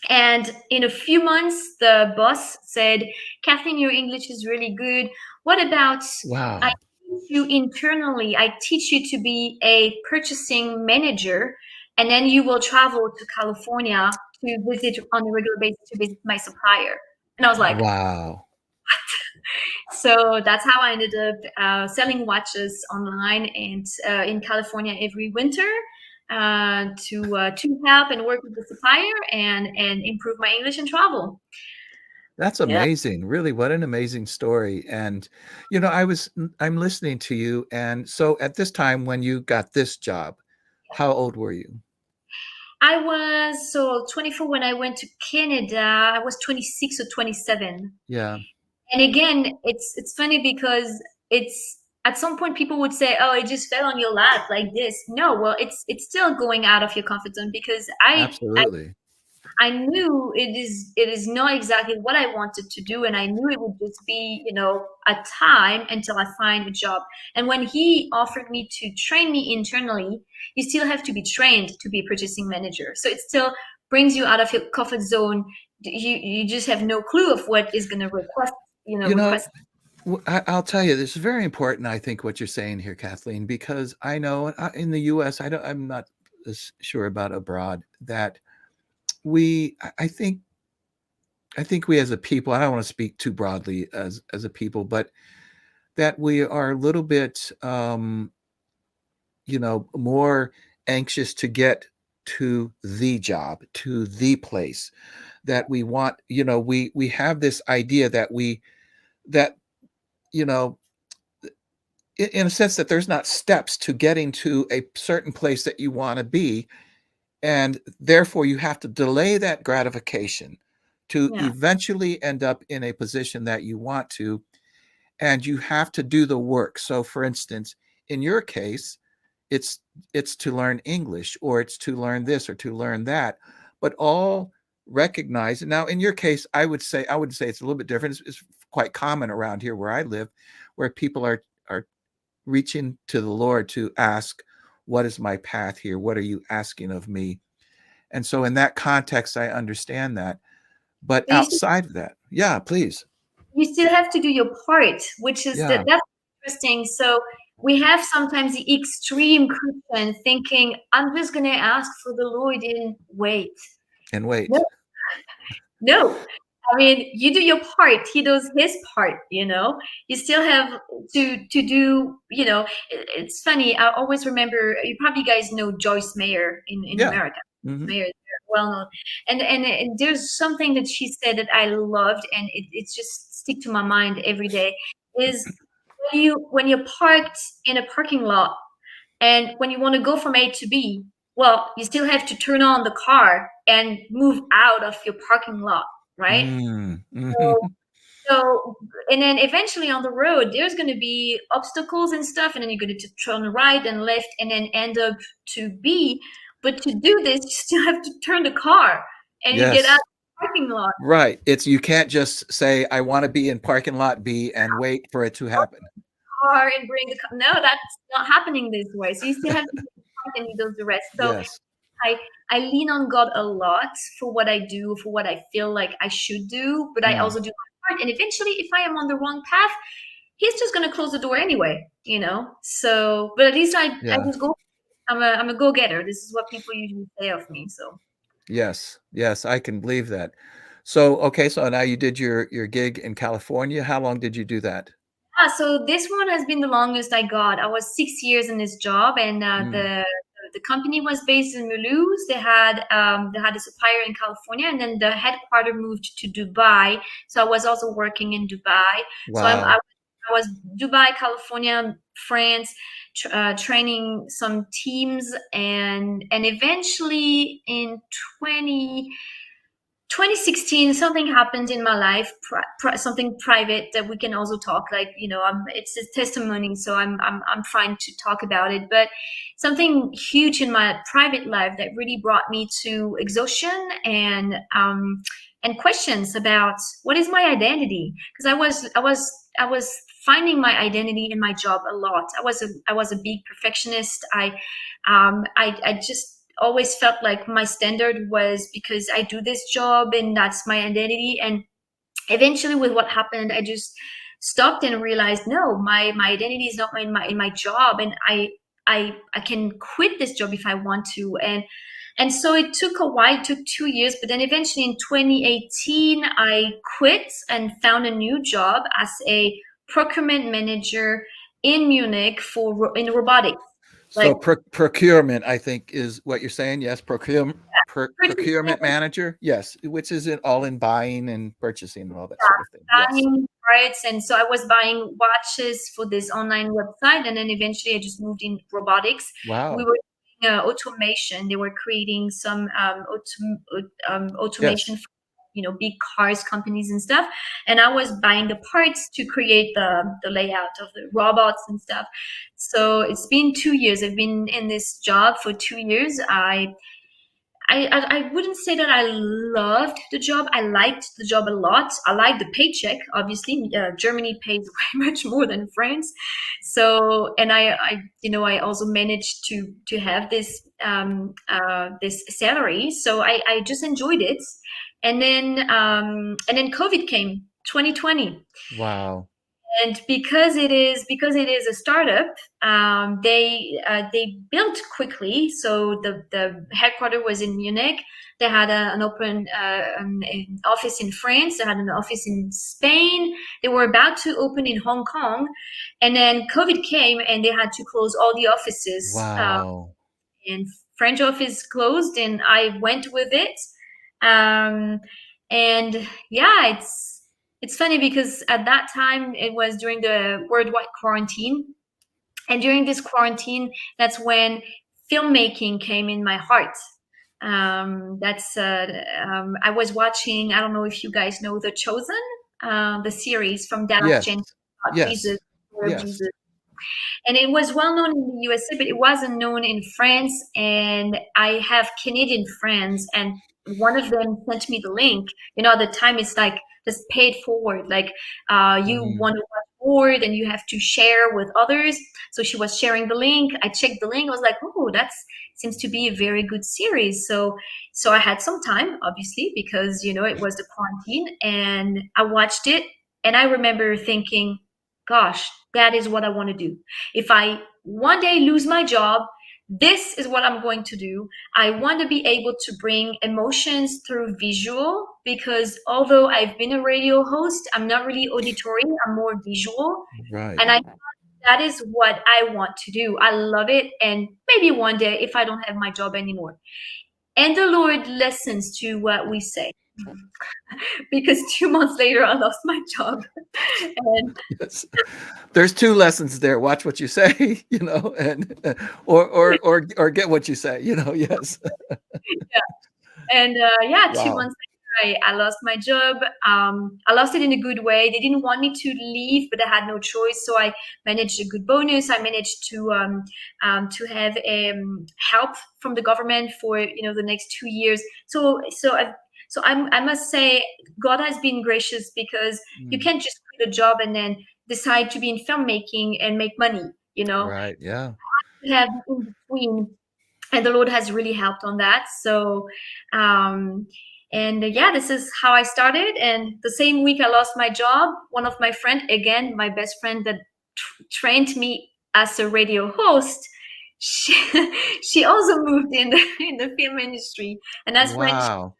And in a few months, the boss said, Kathleen, your English is really good. What about I Wow. teach you internally? I teach you to be a purchasing manager, and then you will travel to California to visit on a regular basis to visit my supplier. And I was like, Wow. so that's how I ended up selling watches online and in California every winter to help and work with the supplier and improve my English and travel. That's Yeah. amazing. Really, what an amazing story. And, I'm listening to you. And so at this time when you got this job, how old were you? I was so 24 when I went to Canada. I was 26 or 27. Yeah, And again, it's funny because it's at some point people would say, "Oh, it just fell on your lap like this." No, well, it's still going out of your comfort zone because absolutely. I knew it is not exactly what I wanted to do, and I knew it would just be, a time until I find a job. And when he offered me to train me internally, you still have to be trained to be a purchasing manager. So it still brings you out of your comfort zone. You just have no clue of what is going to You know, request. I'll tell you, this is very important, I think, what you're saying here, Kathleen, because I know in the US, I'm not as sure about abroad, that I think we as a people, I don't want to speak too broadly as a people, but that we are a little bit, more anxious to get to the job, to the place that we want. We have this idea that, you know, in a sense that there's not steps to getting to a certain place that you want to be. And therefore, you have to delay that gratification to Yeah. eventually end up in a position that you want to. And you have to do the work. So, for instance, in your case, it's it's to learn English, or it's to learn this, or to learn that, but all recognize. Now, in your case, I would say it's a little bit different. It's quite common around here where I live, where people are reaching to the Lord to ask, what is my path here? What are you asking of me? And so in that context, I understand that. But But outside of that, yeah, please. you still have to do your part, which is Yeah. that's interesting. So we have sometimes the extreme Christian thinking, I'm just going to ask for the Lord and wait. And No, wait. no. I mean, you do your part. He does his part. You still have to do. It's funny. I always remember. You probably guys know Joyce Mayer in Yeah. America. Hmm. Mayer is very well known, and there's something that she said that I loved, and it's just stick to my mind every day. Is when you're parked in a parking lot, and when you want to go from A to B, well, you still have to turn on the car and move out of your parking lot, right? Mm. So, Hmm. so and then eventually on the road, there's going to be obstacles and stuff, and then you're going to turn right and left, and then end up to B. But to do this, you still have to turn the car, and you get out of Yes. the parking lot. Right. It's you can't just say I want to be in parking lot B and wait for it to happen. Car and bring the car. No, that's not happening this way. So you still have to park and he does the rest. So Yes. I I lean on God a lot for what I do, for what I feel like I should do, but I Mm. also do my part. And eventually, if I am on the wrong path, he's just gonna close the door anyway. So, but at least I Yeah. just go. I'm a go getter. This is what people usually say of me. So. Yes. Yes. I can believe that. So, okay. So now you did your gig in California. How long did you do that? So this one has been the longest I got. I was 6 years in this job, and Mm. the company was based in Mulhouse. They had a supplier in California, and then the headquarter moved to Dubai. So I was also working in Dubai. So Wow. I was Dubai, California, France, training some teams, and eventually in 20 2016 something happened in my life, something private that we can also talk, like, it's a testimony, so I'm fine to talk about it, but something huge in my private life that really brought me to exhaustion and questions about what is my identity, because I was finding my identity in my job a lot. I was a big perfectionist. I just always felt like my standard was because I do this job and that's my identity. And eventually, with what happened, I just stopped and realized, no, my identity is not in my job, and I can quit this job if I want to. And so it took a while, it took 2 years, but then eventually in 2018, I quit and found a new job as a procurement manager in Munich in robotics. So Like, procurement, I think, is what you're saying. Yes, pretty procurement manager. Yes, which is it all in buying and purchasing and all that sort of thing. Yes. buying, right? And so I was buying watches for this online website, and then eventually I just moved in robotics. We Wow. were doing automation. They were creating some automation Yes. for big cars companies and stuff, and I was buying the parts to create the layout of the robots and stuff. So it's been 2 years. I've been in this job for 2 years. I wouldn't say that I loved the job. I liked the job a lot. I liked the paycheck. Obviously, Germany pays way much more than France. So, and I also managed to have this salary. So I just enjoyed it. And then COVID came, 2020. Wow. And because it is a startup, they built quickly. So the headquarters was in Munich. They had an open an office in France. They had an office in Spain. They were about to open in Hong Kong, and then COVID came, and they had to close all the offices. Wow. And French office closed, and I went with it. Um, and yeah, it's funny because at that time it was during the worldwide quarantine, and during this quarantine, that's when filmmaking came in my heart. That's I was watching. I don't know if you guys know The Chosen, the series from Dallas Yes. Jenkins about Jesus, Yes. story of Yes. Jesus, and it was well known in the USA, but it wasn't known in France. And I have Canadian friends, and one of them sent me the link. At the time, it's like just pay it forward. Like, you Mhm. want to watch forward, and you have to share with others. So she was sharing the link. I checked the link. I was like, oh, that seems to be a very good series. So I had some time, obviously, because it was the quarantine, and I watched it, and I remember thinking, gosh, that is what I want to do. If I one day lose my job, this is what I'm going to do. I want to be able to bring emotions through visual, because although I've been a radio host, I'm not really auditory, I'm more visual. Right. And that is what I want to do. I love it. And maybe one day, if I don't have my job anymore. And the Lord listens to what we say. Because 2 months later, I lost my job. And Yes. There's two lessons there. Watch what you say, and or get what you say, yes. yeah, and yeah, two Wow. months later, I lost my job. I lost it in a good way. They didn't want me to leave, but I had no choice. So I managed a good bonus. I managed to have help from the government for the next 2 years. I must say, God has been gracious, because you Mm. can't just quit a job and then decide to be in filmmaking and make money. Right. Yeah. You have in between, and the Lord has really helped on that. So, yeah, this is how I started. And the same week I lost my job, one of my friend, again, my best friend that trained me as a radio host, she, she also moved in the film industry. And that's when Wow.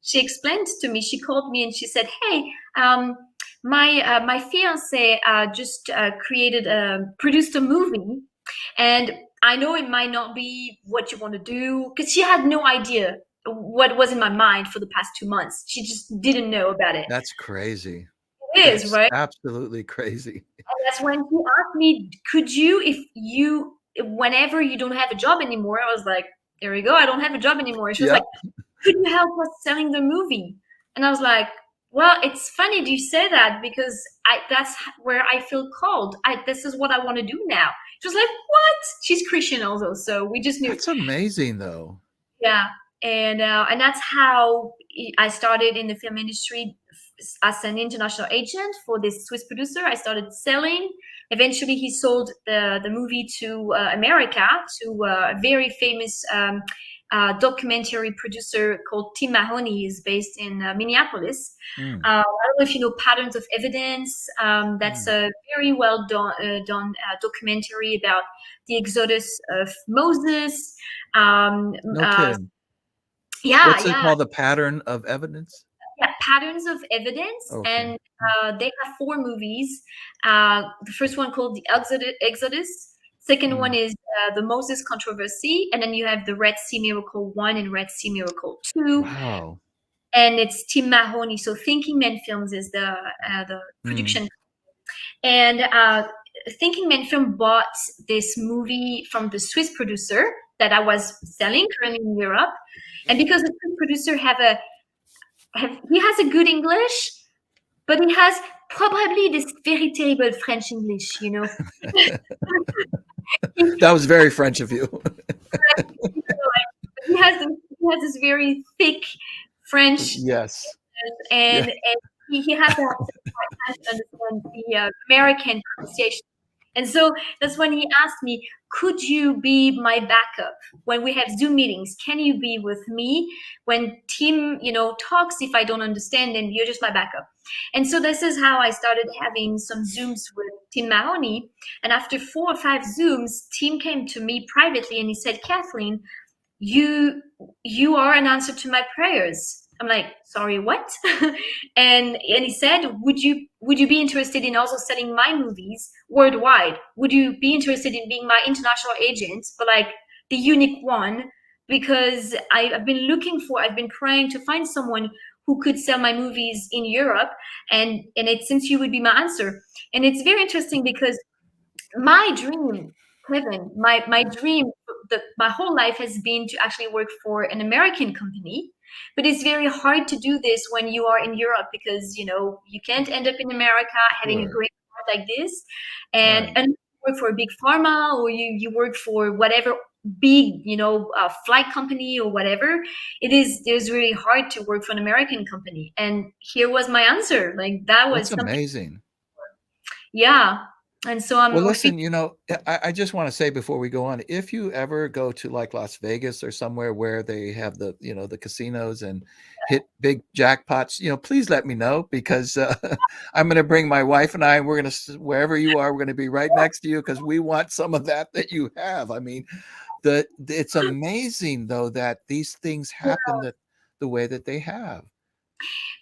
she explained to me, she called me and she said, hey, my fiance just produced a movie, and I know it might not be what you want to do, because she had no idea what was in my mind for the past 2 months. She just didn't know about it. That's crazy. It is, That's right? absolutely crazy. And that's when she asked me, could you, whenever you don't have a job anymore, I was like, there we go, I don't have a job anymore. She was like, Yep. could you help us selling the movie? And I was like, well, it's funny do you say that, because that's where I feel called. This is what I want to do now. She was like, what? She's Christian also, so we just knew. That's amazing, though. Yeah, and that's how I started in the film industry as an international agent for this Swiss producer. I started selling. Eventually, he sold the movie to America, to a very famous documentary producer called Tim Mahoney. He's based in Minneapolis. Mm. I don't know if you know Patterns of Evidence. That's Mm. a very well done documentary about the exodus of Moses. Um, No uh, kidding. yeah, What's it yeah, called? The pattern of evidence? yeah, Patterns of Evidence, Okay. and they have 4 movies. The first one called the Exodus. Second one Mm. is the Moses Controversy, and then you have the Red Sea Miracle 1 and Red Sea Miracle 2, Wow. and it's Tim Mahoney. So Thinking Man Films is the Mm. production, and Thinking Man Film bought this movie from the Swiss producer that I was selling currently in Europe, and because the Swiss producer he has a good English, but he has probably this very terrible French English, He, That was very French of you. he has this very thick French, Yes. Yeah. and he has a hard time to understand the American pronunciation. And so that's when he asked me, could you be my backup when we have Zoom meetings? Can you be with me when Tim, talks if I don't understand, and you're just my backup? And so this is how I started having some Zooms with Tim Mahoney. And after 4 or 5 Zooms, Tim came to me privately and he said, Kathleen, you are an answer to my prayers. I'm like, sorry, what? and he said, would you be interested in also selling my movies worldwide? Would you be interested in being my international agent, but like the unique one? Because I've been praying to find someone who could sell my movies in Europe, and it since you would be my answer. And it's very interesting because my dream, Kevin, my dream, my whole life has been to actually work for an American company. But it's very hard to do this when you are in Europe, because you can't end up in America having a Sure. great part like this, and Right. and you work for a big pharma, or you work for whatever big flight company or whatever. It's really hard to work for an American company, and here was my answer. Like that was That's something. amazing. Yeah. And so I'm Well, working. listen, I just want to say before we go on, if you ever go to like Las Vegas or somewhere where they have the casinos and hit big jackpots, please let me know because I'm going to bring my wife and I, and we're going to, wherever you are, we're going to be right next to you because we want some of that you have. I mean, it's amazing though that these things happen the way that they have.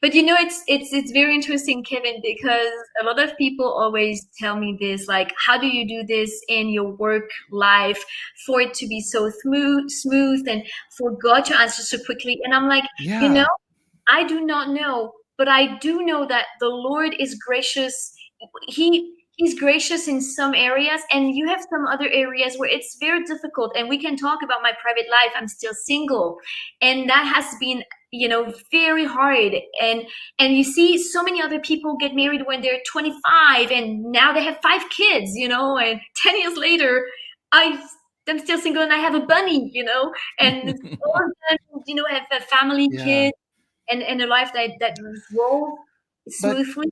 But it's very interesting, Kevin, because a lot of people always tell me this, like, how do you do this in your work life for it to be so smooth, and for God to answer so quickly? And I'm like, you know, Yeah. I do not know, but I do know that the Lord is gracious. He's gracious in some areas, and you have some other areas where it's very difficult. And we can talk about my private life. I'm still single, and that has been, very hard. And you see so many other people get married when they're 25, and now they have 5 kids, and 10 years later, I I'm still single and I have a bunny, and all of them, have a family, Yeah. kids, and a life that rolls But smoothly.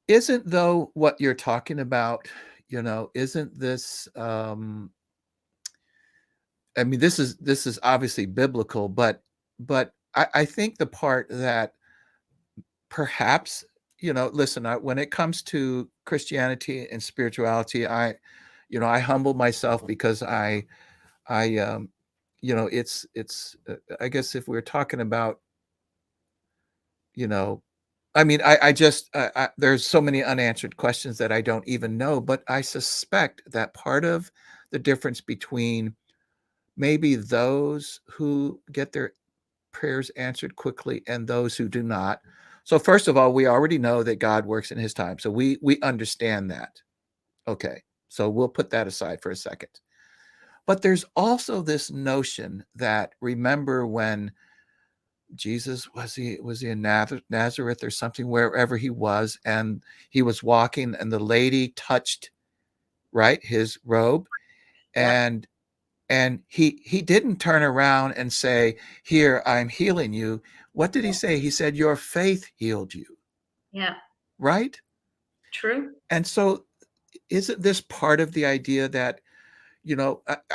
isn't though what you're talking about, isn't this I mean this is obviously biblical, but I think the part that perhaps, listen, when it comes to Christianity and spirituality, I humble myself because I it's I guess if we're talking about, you know I mean, I just there's so many unanswered questions that I don't even know, but I suspect that part of the difference between maybe those who get their prayers answered quickly and those who do not. So first of all, we already know that God works in his time. So we understand that. Okay. So we'll put that aside for a second. But there's also this notion that, remember when Jesus, was he in Nazareth or something, wherever he was, and he was walking and the lady touched, right, his robe, Yeah, and he didn't turn around and say, "Here, I'm healing you." What did he yeah, say? He said, "Your faith healed you." yeah. Right? True. And so isn't this part of the idea that,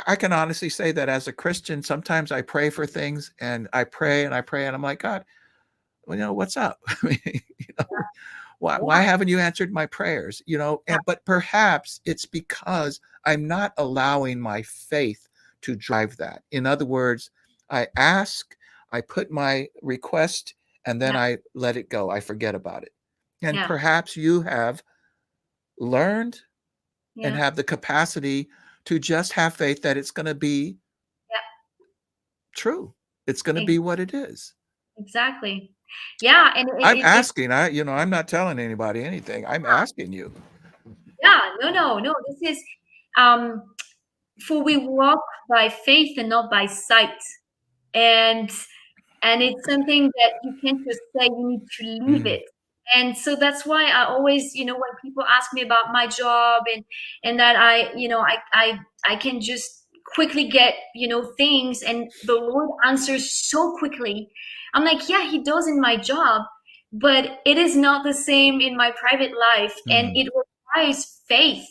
I can honestly say that as a Christian, sometimes I pray for things and I pray and I pray and I'm like, God, well, what's up? I mean, why Yeah, haven't you answered my prayers? yeah, But perhaps it's because I'm not allowing my faith to drive that. In other words, I ask, I put my request, and then yeah, I let it go. I forget about it. And yeah, perhaps you have learned and yeah. have the capacity to just have faith that it's going to be Yeah. true. It's going to Ex- be what it is. exactly. Yeah, and I'm it asking. I'm not telling anybody anything. I'm asking you. yeah, no. This is um for we walk by faith and not by sight. And it's something that you can't just say, you need to leave Mm, it. And so that's why I always, when people ask me about my job, and that I can just quickly get, things, and the Lord answers so quickly. I'm like, yeah, he does in my job, but it is not the same in my private life, and mm. it requires faith.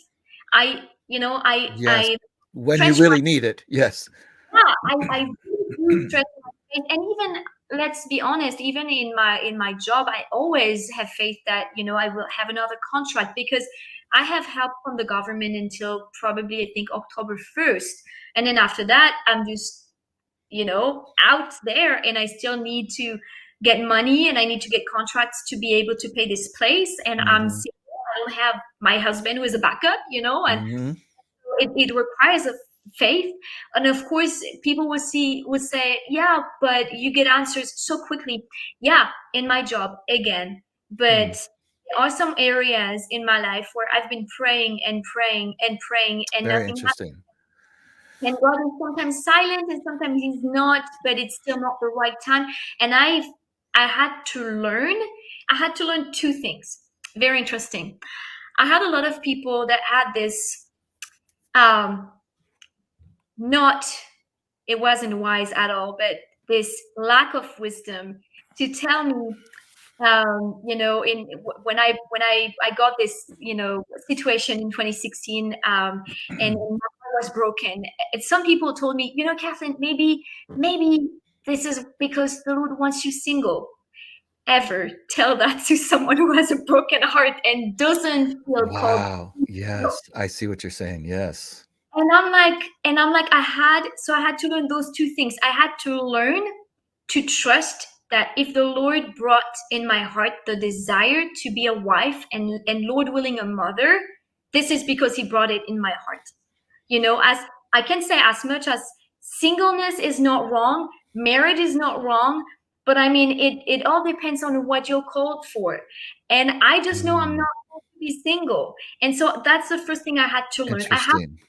Yes. I When you stretch my really need it. Yes. yeah, I really do stretch my faith. And even, let's be honest, even in my job, I always have faith that, I will have another contract, because I have help from the government until probably, I think, October 1st. And then after that, I'm just, out there, and I still need to get money, and I need to get contracts to be able to pay this place. And I'm Mhm. single. I don't have my husband who is a backup, and Mhm. it requires a faith. And of course, people would say, yeah, but you get answers so quickly. Yeah, in my job again. Mm. But there are some areas in my life where I've been praying and praying and praying, and Very nothing happens. interesting. And God is sometimes silent and sometimes he's not, but it's still not the right time. And I had to learn I had to learn two things. Very interesting. I had a lot of people that had this, um not, it wasn't wise at all, but this lack of wisdom to tell me, When I got this, situation in 2016, and my heart was broken. And some people told me, Kathleen, maybe this is because the Lord wants you single. Ever tell that to someone who has a broken heart and doesn't feel called? Wow. Yes, I see what you're saying. Yes. And I'm like, I had to learn those two things. I had to learn to trust that if the Lord brought in my heart the desire to be a wife and Lord willing a mother, this is because He brought it in my heart. As I can say, as much as singleness is not wrong, marriage is not wrong, but I mean, it all depends on what you're called for. And I just know I'm Mm, not called to be single. And so that's the first thing I had to learn. I had interesting.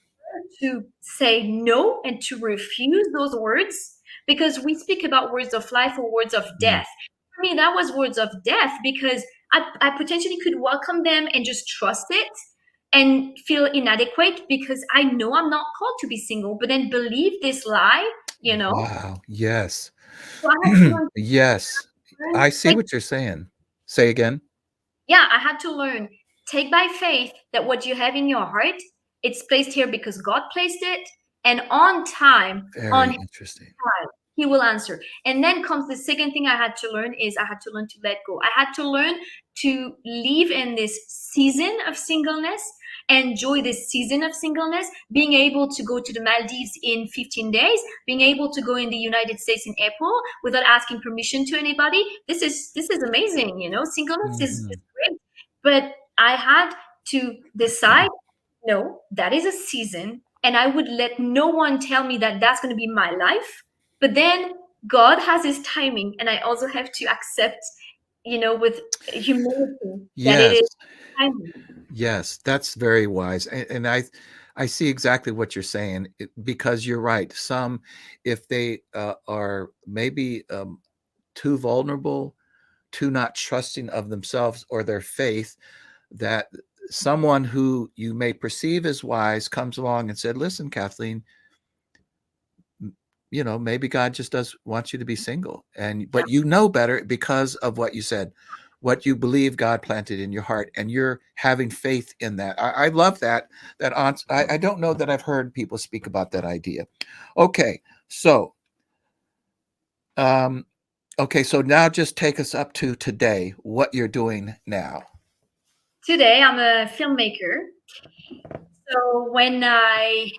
to say no and to refuse those words, because we speak about words of life or words of Mm, death. For me, that was words of death, because I potentially could welcome them and just trust it and feel inadequate because I know I'm not called to be single, but then believe this lie, you know? wow. Yes. So I had to Yes. learn, I see take, what you're saying. Say again. yeah, I had to learn, take by faith that what you have in your heart, it's placed here because God placed it, and on time, on Very interesting. time, He will answer. And then comes the second thing I had to learn is I had to learn to let go. I had to learn to live in this season of singleness, enjoy this season of singleness, being able to go to the Maldives in 15 days, being able to go in the United States in April without asking permission to anybody. This is amazing, Singleness is Mhm. great. But I had to decide, no, that is a season, and I would let no one tell me that that's going to be my life. But then God has His timing, and I also have to accept, with humility, that it Yes. is timing. Yes, that's very wise. And I see exactly what you're saying because you're right. Some, if they are maybe too vulnerable, too not trusting of themselves or their faith, that someone who you may perceive as wise comes along and said, "Listen, Kathleen, maybe God just does want you to be single." And Yeah. but you know better because of what you said, what you believe God planted in your heart, and you're having faith in that. I love that. I don't know that I've heard people speak about that idea. Okay, so um, okay, so now just take us up to today, what you're doing now. Today, I'm a filmmaker. So when I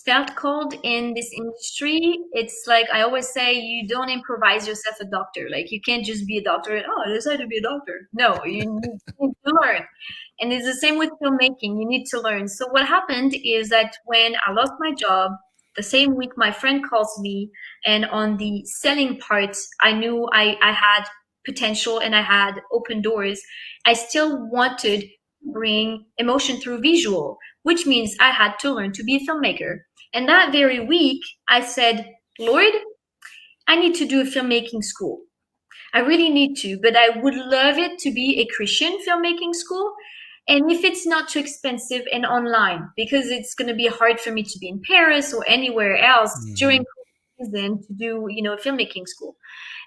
felt called in this industry, it's like I always say, you don't improvise yourself a doctor. Like you can't just be a doctor and I decided to be a doctor. No, you need to learn. And it's the same with filmmaking. You need to learn. So what happened is that when I lost my job, the same week my friend calls me, and on the selling part, I knew I had potential and I had open doors. I still wanted to bring emotion through visual, which means I had to learn to be a filmmaker. And that very week, I said, Lord, I need to do a filmmaking school. I really need to, but I would love it to be a Christian filmmaking school. And if it's not too expensive and online, because it's going to be hard for me to be in Paris or anywhere else during Mhm. season to do, a filmmaking school.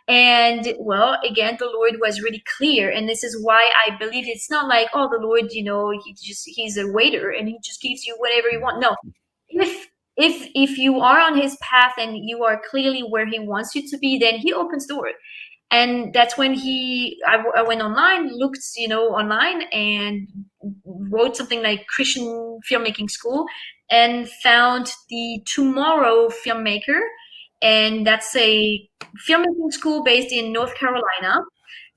And well, again, the Lord was really clear. And this is why I believe it's not like, oh, the Lord, he's a waiter and He just gives you whatever you want. No. If if you are on His path and you are clearly where He wants you to be, then He opens doors. And that's when I went online, looked, online, and wrote something like Christian filmmaking school, and found the Tomorrow Filmmaker, and that's a filmmaking school based in North Carolina.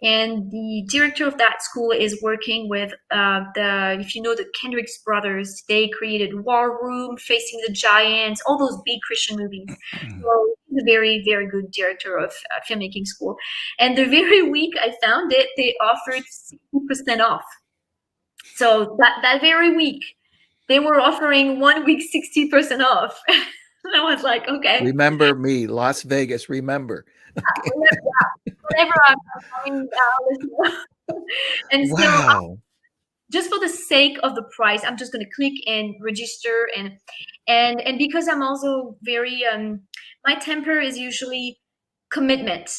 And the director of that school is working with if you know the Kendricks brothers, they created War Room, Facing the Giants, all those big Christian movies. So he's a very, very good director of filmmaking school. And the very week I found it, they offered 60% off. So that very week, they were offering 1 week 60% off. And I was like, okay, Remember me, Las Vegas. Remember. Okay. whenever I'm coming, listen. And so Wow. just for the sake of the price, I'm just going to click and register. And because I'm also very my temper is usually commitment.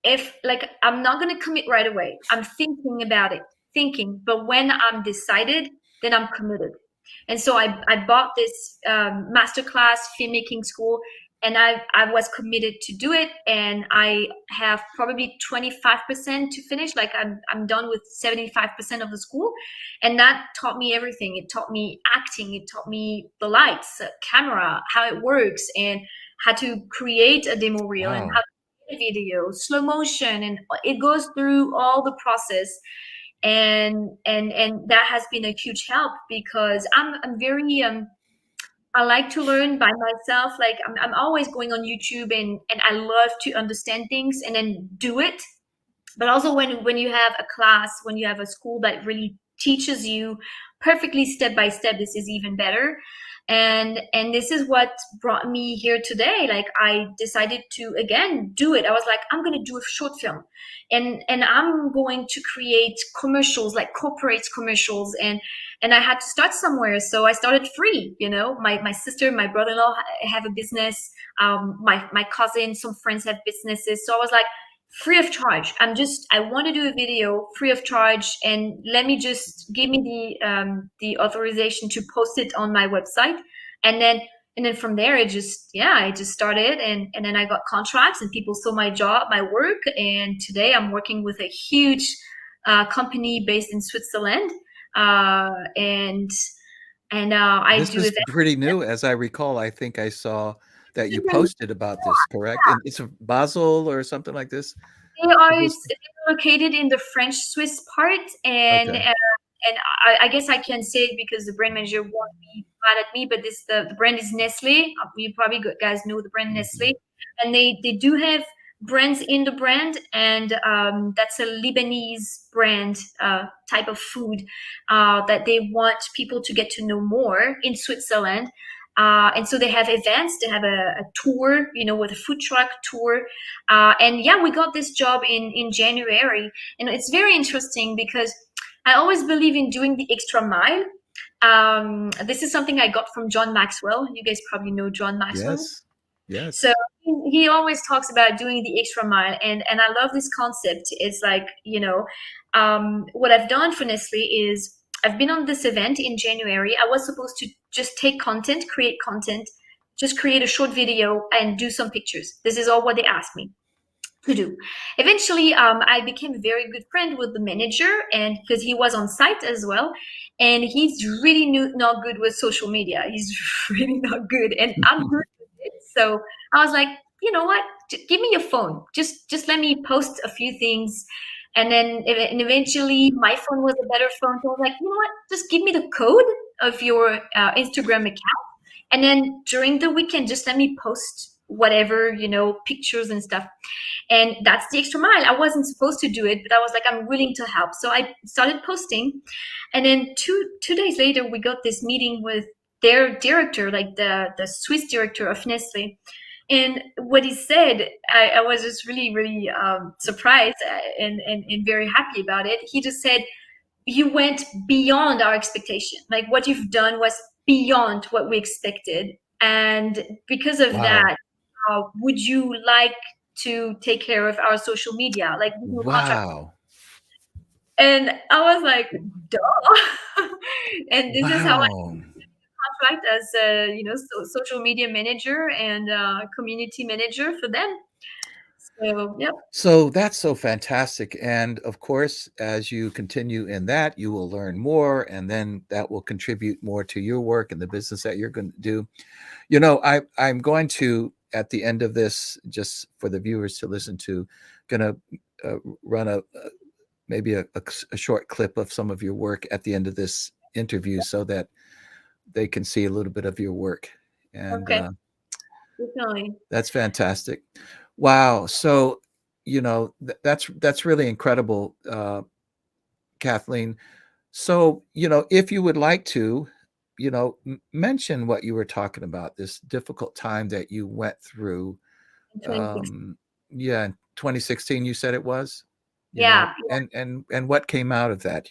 if like I'm not going to commit right away. I'm thinking about it, thinking, but when I'm decided, then I'm committed. And so I bought this masterclass filmmaking school, and I was committed to do it, and I have probably 25% to finish. Like I'm done with 75% of the school, and that taught me everything. It taught me acting, it taught me the lights, camera, how it works, and how to create a demo reel, and how Wow. to create a video, slow motion, and it goes through all the process. And that has been a huge help because I'm very I like to learn by myself. Like I'm always going on YouTube, and I love to understand things and then do it. But also when you have a class, when you have a school that really teaches you perfectly step by step, this is even better. And this is what brought me here today. Like I decided to again do it. I was like, I'm going to do a short film, and I'm going to create commercials, like corporate commercials. And I had to start somewhere, so I started free. My sister, my brother-in-law have a business. My cousin, some friends have businesses, so I was like, free of charge. I want to do a video free of charge, and let me just give me the authorization to post it on my website. And then from there, I just started, and then I got contracts, and people saw my job, my work. And today I'm working with a huge company based in Switzerland. And I This do is events. pretty new. As I recall, I think I saw that you Yeah, posted about this, correct? And it's a Basel or something like this? they are It was located in the French Swiss part, okay. and I guess I can say it because the brand manager won't be mad at me. But the brand is Nestlé. You probably guys know the brand Mhm. Nestlé, and they do have brands in the brand, and that's a Lebanese brand type of food that they want people to get to know more in Switzerland. And so they have events. They have a tour, with a food truck tour. And yeah, we got this job in January, and it's very interesting because I always believe in doing the extra mile. This is something I got from John Maxwell. You guys probably know John Maxwell. Yes. So Yes. he always talks about doing the extra mile, and I love this concept. It's like, what I've done for Nestle is I've been on this event in January. I was supposed to just take content, create content, just create a short video and do some pictures. This is all what they asked me to do. Eventually, I became a very good friend with the manager, and because he was on site as well, and he's really not good with social media. He's really not good, and I'm good with it. So I was like, you know what? Give me your phone. Just let me post a few things. And eventually, my phone was a better phone. So I was like, you know what? Just give me the code of your Instagram account, and then during the weekend, just let me post whatever, pictures and stuff. And that's the extra mile. I wasn't supposed to do it, but I was like, I'm willing to help. So I started posting. And then two days later, we got this meeting with their director, like the Swiss director of Nestle. And what he said, I was just really, really surprised and very happy about it. He just said, you went beyond our expectation. Like what you've done was beyond what we expected. And because of Wow. that, would you like to take care of our social media? Like we do a contract. Wow. And I was like, duh. And this is how I Wow. contract as a, social media manager and community manager for them. So, yep. So that's so fantastic. And of course, as you continue in that, you will learn more, and then that will contribute more to your work and the business that you're going to do. I'm going to, at the end of this, just for the viewers to listen to, going to run maybe a short clip of some of your work at the end of this interview so that they can see a little bit of your work. And Okay. Definitely. that's fantastic. Wow. So, that's really incredible, Kathleen. So, if you would like to, mention what you were talking about, this difficult time that you went through. In 2016. Um, yeah, in 2016, you said it was, Yeah. and what came out of that.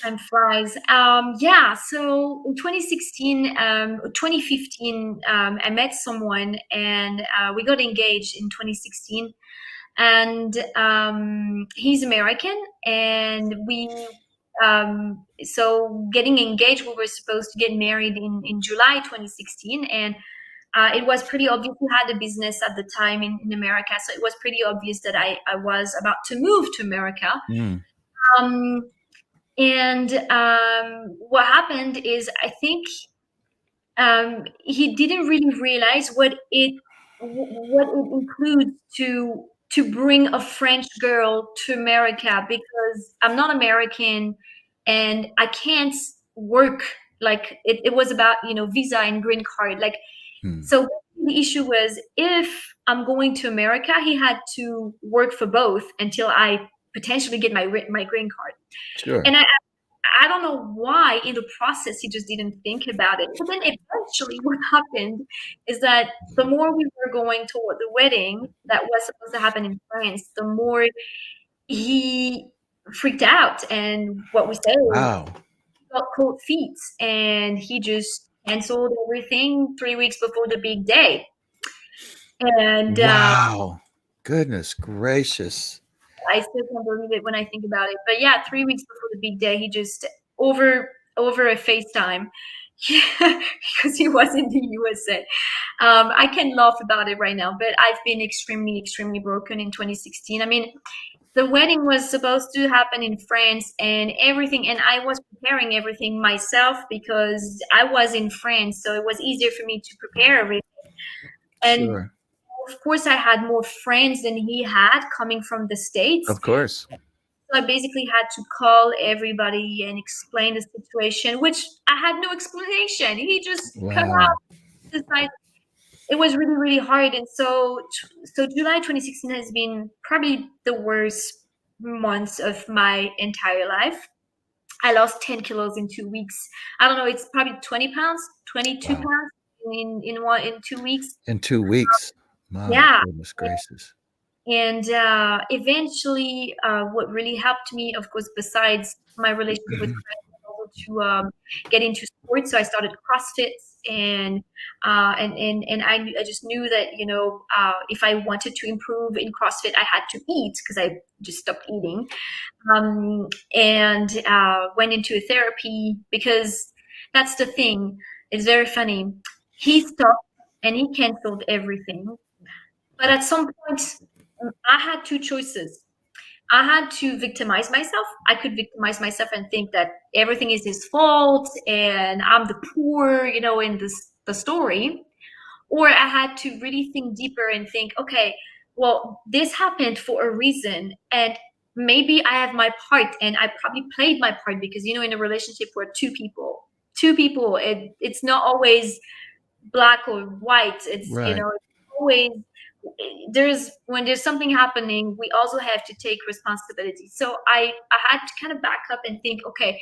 Time flies. Yeah. So in 2016, 2015, I met someone, and we got engaged in 2016. and he's American, and so getting engaged, we were supposed to get married in July 2016, and it was pretty obvious. We had a business at the time in America, so it was pretty obvious that I was about to move to America. Mm. Um, and what happened is, I think he didn't really realize what it includes to bring a French girl to America, because I'm not American and I can't work. Like it was about, visa and green card. Like, Mm. so the issue was, if I'm going to America, he had to work for both until I potentially get my green card. Sure. And I don't know why in the process he just didn't think about it. But then eventually what happened is that the more we were going toward the wedding that was supposed to happen in France, the more he freaked out. And what we say is, Wow. he got cold feet, and he just canceled everything 3 weeks before the big day. And Wow. Goodness gracious. I still can't believe it when I think about it. But yeah, 3 weeks before the big day, he just over a FaceTime, because he was in the USA. I can laugh about it right now, but I've been extremely, extremely broken in 2016. I mean, the wedding was supposed to happen in France and everything, and I was preparing everything myself because I was in France, so it was easier for me to prepare everything. And Sure. of course, I had more friends than he had coming from the States. Of course. So I basically had to call everybody and explain the situation, which I had no explanation. He just cut out, Wow. decided. It was really, really hard. And so July 2016 has been probably the worst months of my entire life. I lost 10 kilos in 2 weeks. I don't know, it's probably 20 pounds, 22 Wow. pounds in 2 weeks. In 2 weeks. My Yeah. goodness gracious. And eventually, what really helped me, of course, besides my relationship with friends, was also to get into sports. So I started CrossFit, and I just knew that, if I wanted to improve in CrossFit, I had to eat, because I just stopped eating. And went into a therapy, because that's the thing. It's very funny. He stopped and he canceled everything. But at some point, I had two choices. I had to victimize myself. I could victimize myself and think that everything is his fault and I'm the poor, in the story. Or I had to really think deeper and think, okay, well, this happened for a reason, and maybe I have my part, and I probably played my part, because in a relationship where two people, it's not always black or white. It's Right. always, when there's something happening, we also have to take responsibility. So I had to kind of back up and think, okay,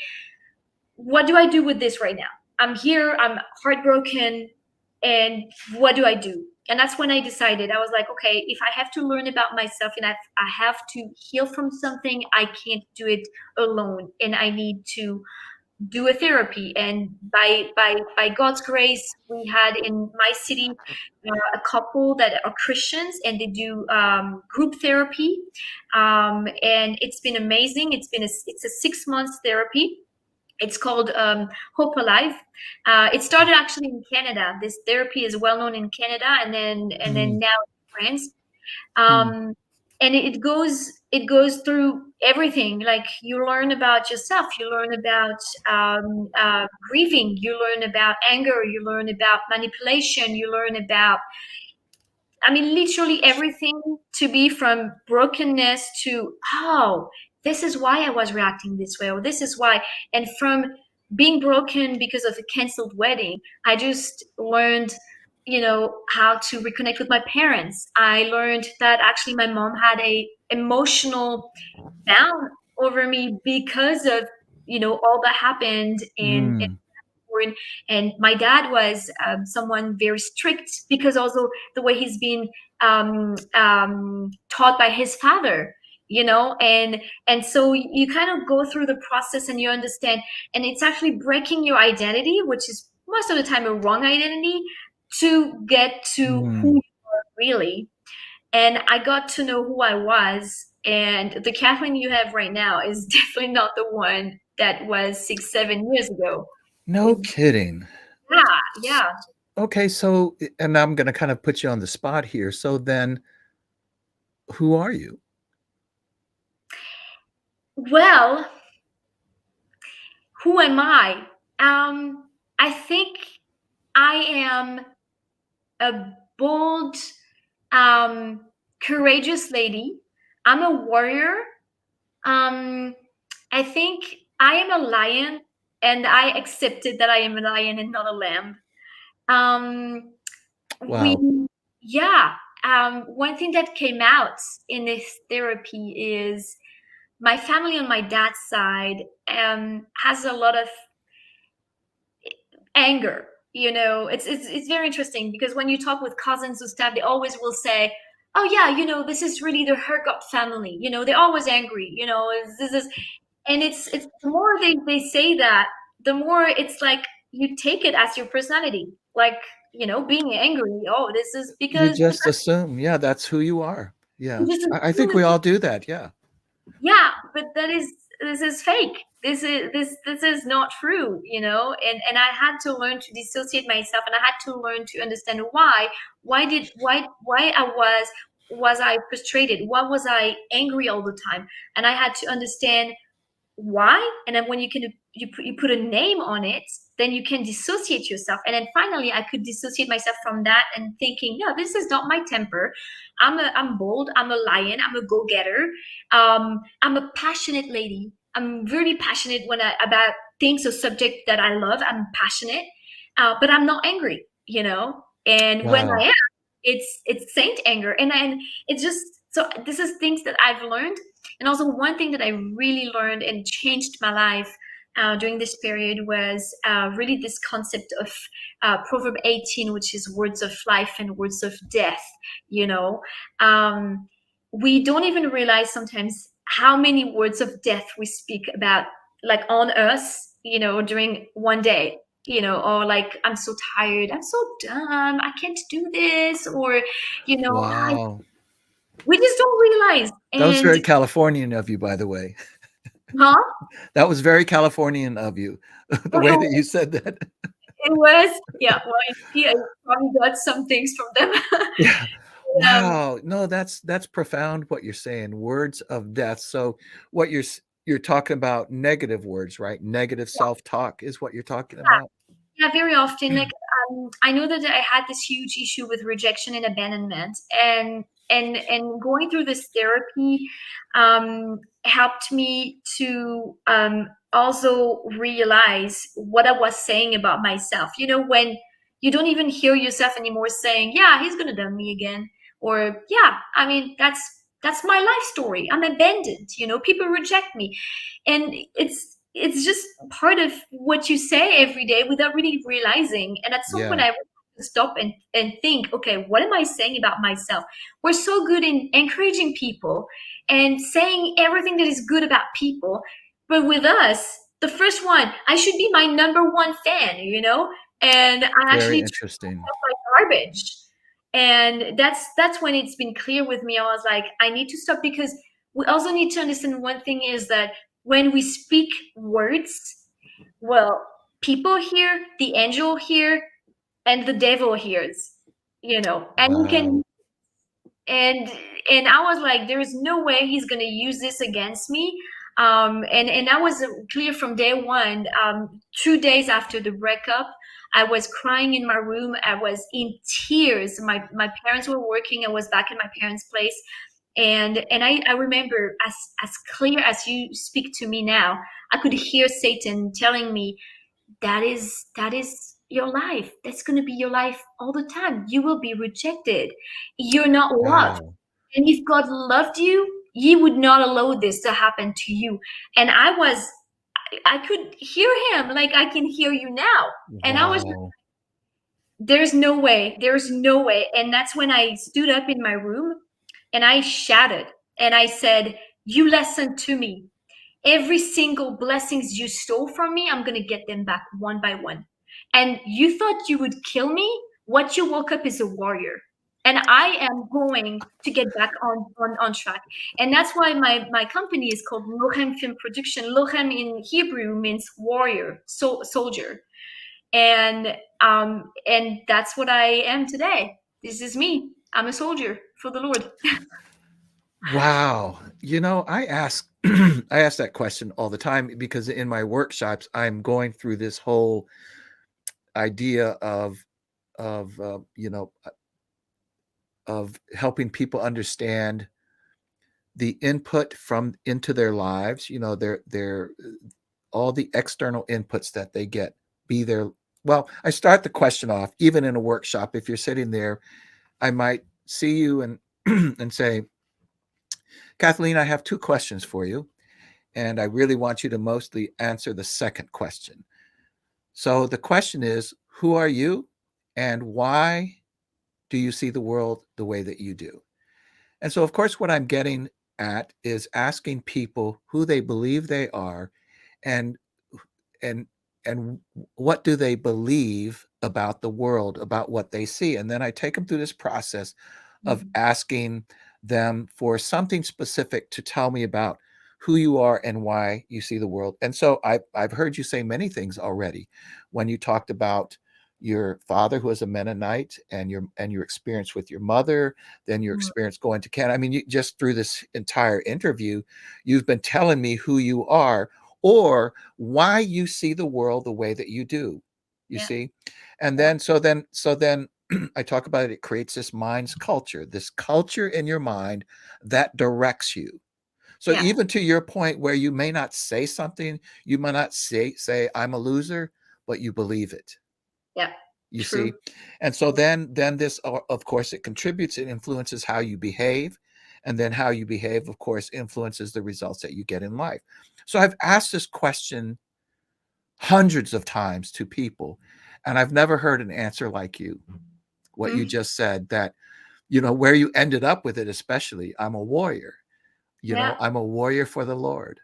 what do I do with this right now? I'm here, I'm heartbroken, and what do I do? And that's when I decided. I was like, okay, if I have to learn about myself and I have to heal from something, I can't do it alone, and I need to do a therapy. And by God's grace, we had in my city a couple that are Christians, and they do group therapy, and it's been amazing. It's a 6 months therapy. It's called Hope Alive. It started actually in Canada. This therapy is well known in Canada, and then Mm. now in France. Mm. um, and it goes through everything. Like, you learn about yourself, you learn about grieving, you learn about anger, you learn about manipulation, you learn about, I mean, literally everything, to be from brokenness to, oh, this is why I was reacting this way, or this is why. And from being broken because of a canceled wedding, I just learned, how to reconnect with my parents. I learned that actually my mom had a emotional bound over me because of, all that happened. And Mm. born. And my dad was someone very strict, because also the way he's been taught by his father, and so you kind of go through the process and you understand, and it's actually breaking your identity, which is most of the time a wrong identity, to get to who Mm. you are really. and I got to know who I was. And the Kathleen you have right now is definitely not the one that was 6, 7 years ago. No It's, kidding. yeah, yeah. Okay, so and I'm gonna kind of put you on the spot here. So then who are you? Well, who am I? I think I am a bold, um, courageous lady. I'm a warrior. Um, I think I am a lion, and I accepted that I am a lion and not a lamb. Um, we, Wow. yeah. One thing that came out in this therapy is my family on my dad's side has a lot of anger. It's very interesting because when you talk with cousins or stuff, they always will say, "Oh yeah, this is really the Herrgott family. They're always angry. This is," and it's the more they say that, the more it's like you take it as your personality, like being angry. Oh, this is You because just assume, yeah, that's who you are. Yeah. you just I assume think we all do that. Yeah. yeah, but this is fake. This is not true, and I had to learn to dissociate myself, and I had to learn to understand why was I frustrated, why was I angry all the time, and I had to understand why. And then when you put a name on it, then you can dissociate yourself. And then finally I could dissociate myself from that and thinking, no, this is not my temper. I'm bold, I'm a lion, I'm a go-getter. I'm a passionate lady. I'm really passionate about things or subject that I love. I'm passionate, but I'm not angry, and when I Wow. am, it's saint anger. And it's just, so this is things that I've learned. And also, one thing that I really learned and changed my life during this period was really this concept of Proverb 18, which is words of life and words of death. You know, um, we don't even realize sometimes how many words of death we speak about, like on us, during one day. Or like, I'm so tired, I'm so done, I can't do this, or Wow. we just don't realize. That was And very Californian of you, by the way. huh? That was very Californian of you, the way that you said that. It was, yeah. Well, I probably got some things from them. Yeah. um, Wow. No, that's profound what you're saying. Words of death. So what you're talking about negative words, right? Negative self-talk is what you're talking about. Yeah, very often. Like, I know that I had this huge issue with rejection and abandonment, and going through this therapy helped me to also realize what I was saying about myself. When you don't even hear yourself anymore saying, "Yeah, he's gonna dump me again," or "Yeah, I mean that's my life story. I'm abandoned. People reject me," and it's just part of what you say every day without really realizing. And at some point Yeah. I really had to stop and think, okay, what am I saying about myself? We're so good in encouraging people and saying everything that is good about people, but with us, the first one, I should be my number one fan, and I Very actually treat interesting. myself like garbage. And that's when it's been clear with me. I was like, I need to stop, because we also need to understand one thing is that when we speak words, well, people hear, the angel hear, and the devil hears, and you Wow. can, and and I was like, there is no way he's gonna use this against me. And I was clear from day one. 2 days after the breakup, I was crying in my room. I was in tears. My parents were working. I was back in my parents' place, and I remember, as clear as you speak to me now, I could hear Satan telling me, that is your life. That's going to be your life all the time. You will be rejected. You're not loved. Wow. And if God loved you, he would not allow this to happen to you. And I could hear him like I can hear you now. And I was, Wow. there's no way. There's no way. And that's when I stood up in my room and I shouted and I said, "You listen to me. Every single blessings you stole from me, I'm gonna get them back one by one. And you thought you would kill me? What you woke up is a warrior." and I am going to get back on track. And that's why my company is called Lochem Film Production. Lochem in Hebrew means warrior, soldier. And that's what I am today. This is me. I'm a soldier for the Lord. Wow. I ask I ask that question all the time because in my workshops I'm going through this whole idea of of helping people understand the input from into their lives, their all the external inputs that they get, be there. Well, I start the question off, even in a workshop, if you're sitting there, I might see you and and say, Kathleen, I have two questions for you. And I really want you to mostly answer the second question. So the question is, who are you and why do you see the world the way that you do? And so, of course, what I'm getting at is asking people who they believe they are and and and what do they believe about the world, about what they see. And then I take them through this process of Mhm. asking them for something specific to tell me about who you are and why you see the world. And so I've heard you say many things already when you talked about your father who was a Mennonite and your experience with your mother, then your Mm. experience going to Canada. I mean, you, just through this entire interview, you've been telling me who you are or why you see the world the way that you do, you Yeah, see. And yeah, then I talk about it, it creates this mind's culture, this culture in your mind that directs you. So yeah, even to your point where you may not say something, you might not say I'm a loser, but you believe it, yeah. you see. True. And so then this of course it contributes, it influences how you behave, and then how you behave of course influences the results that you get in life. So I've asked this question hundreds of times to people, and I've never heard an answer like you, what you Mm. just said, that where you ended up with it, especially, I'm a warrior, Yeah, I'm a warrior for the Lord.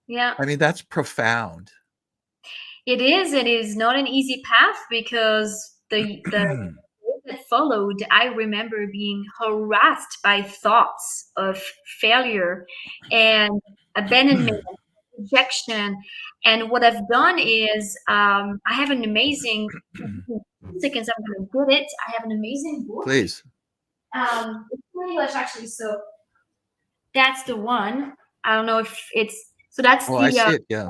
yeah. I mean, that's profound. It is. It is not an easy path because the years that followed, I remember being harassed by thoughts of failure and abandonment, rejection. And what I've done is, I have an amazing. 2 seconds, I'm gonna get it. I have an amazing book. Please. It's in English actually, so that's the one. I don't know if it's so. That's Oh, I the see it, yeah.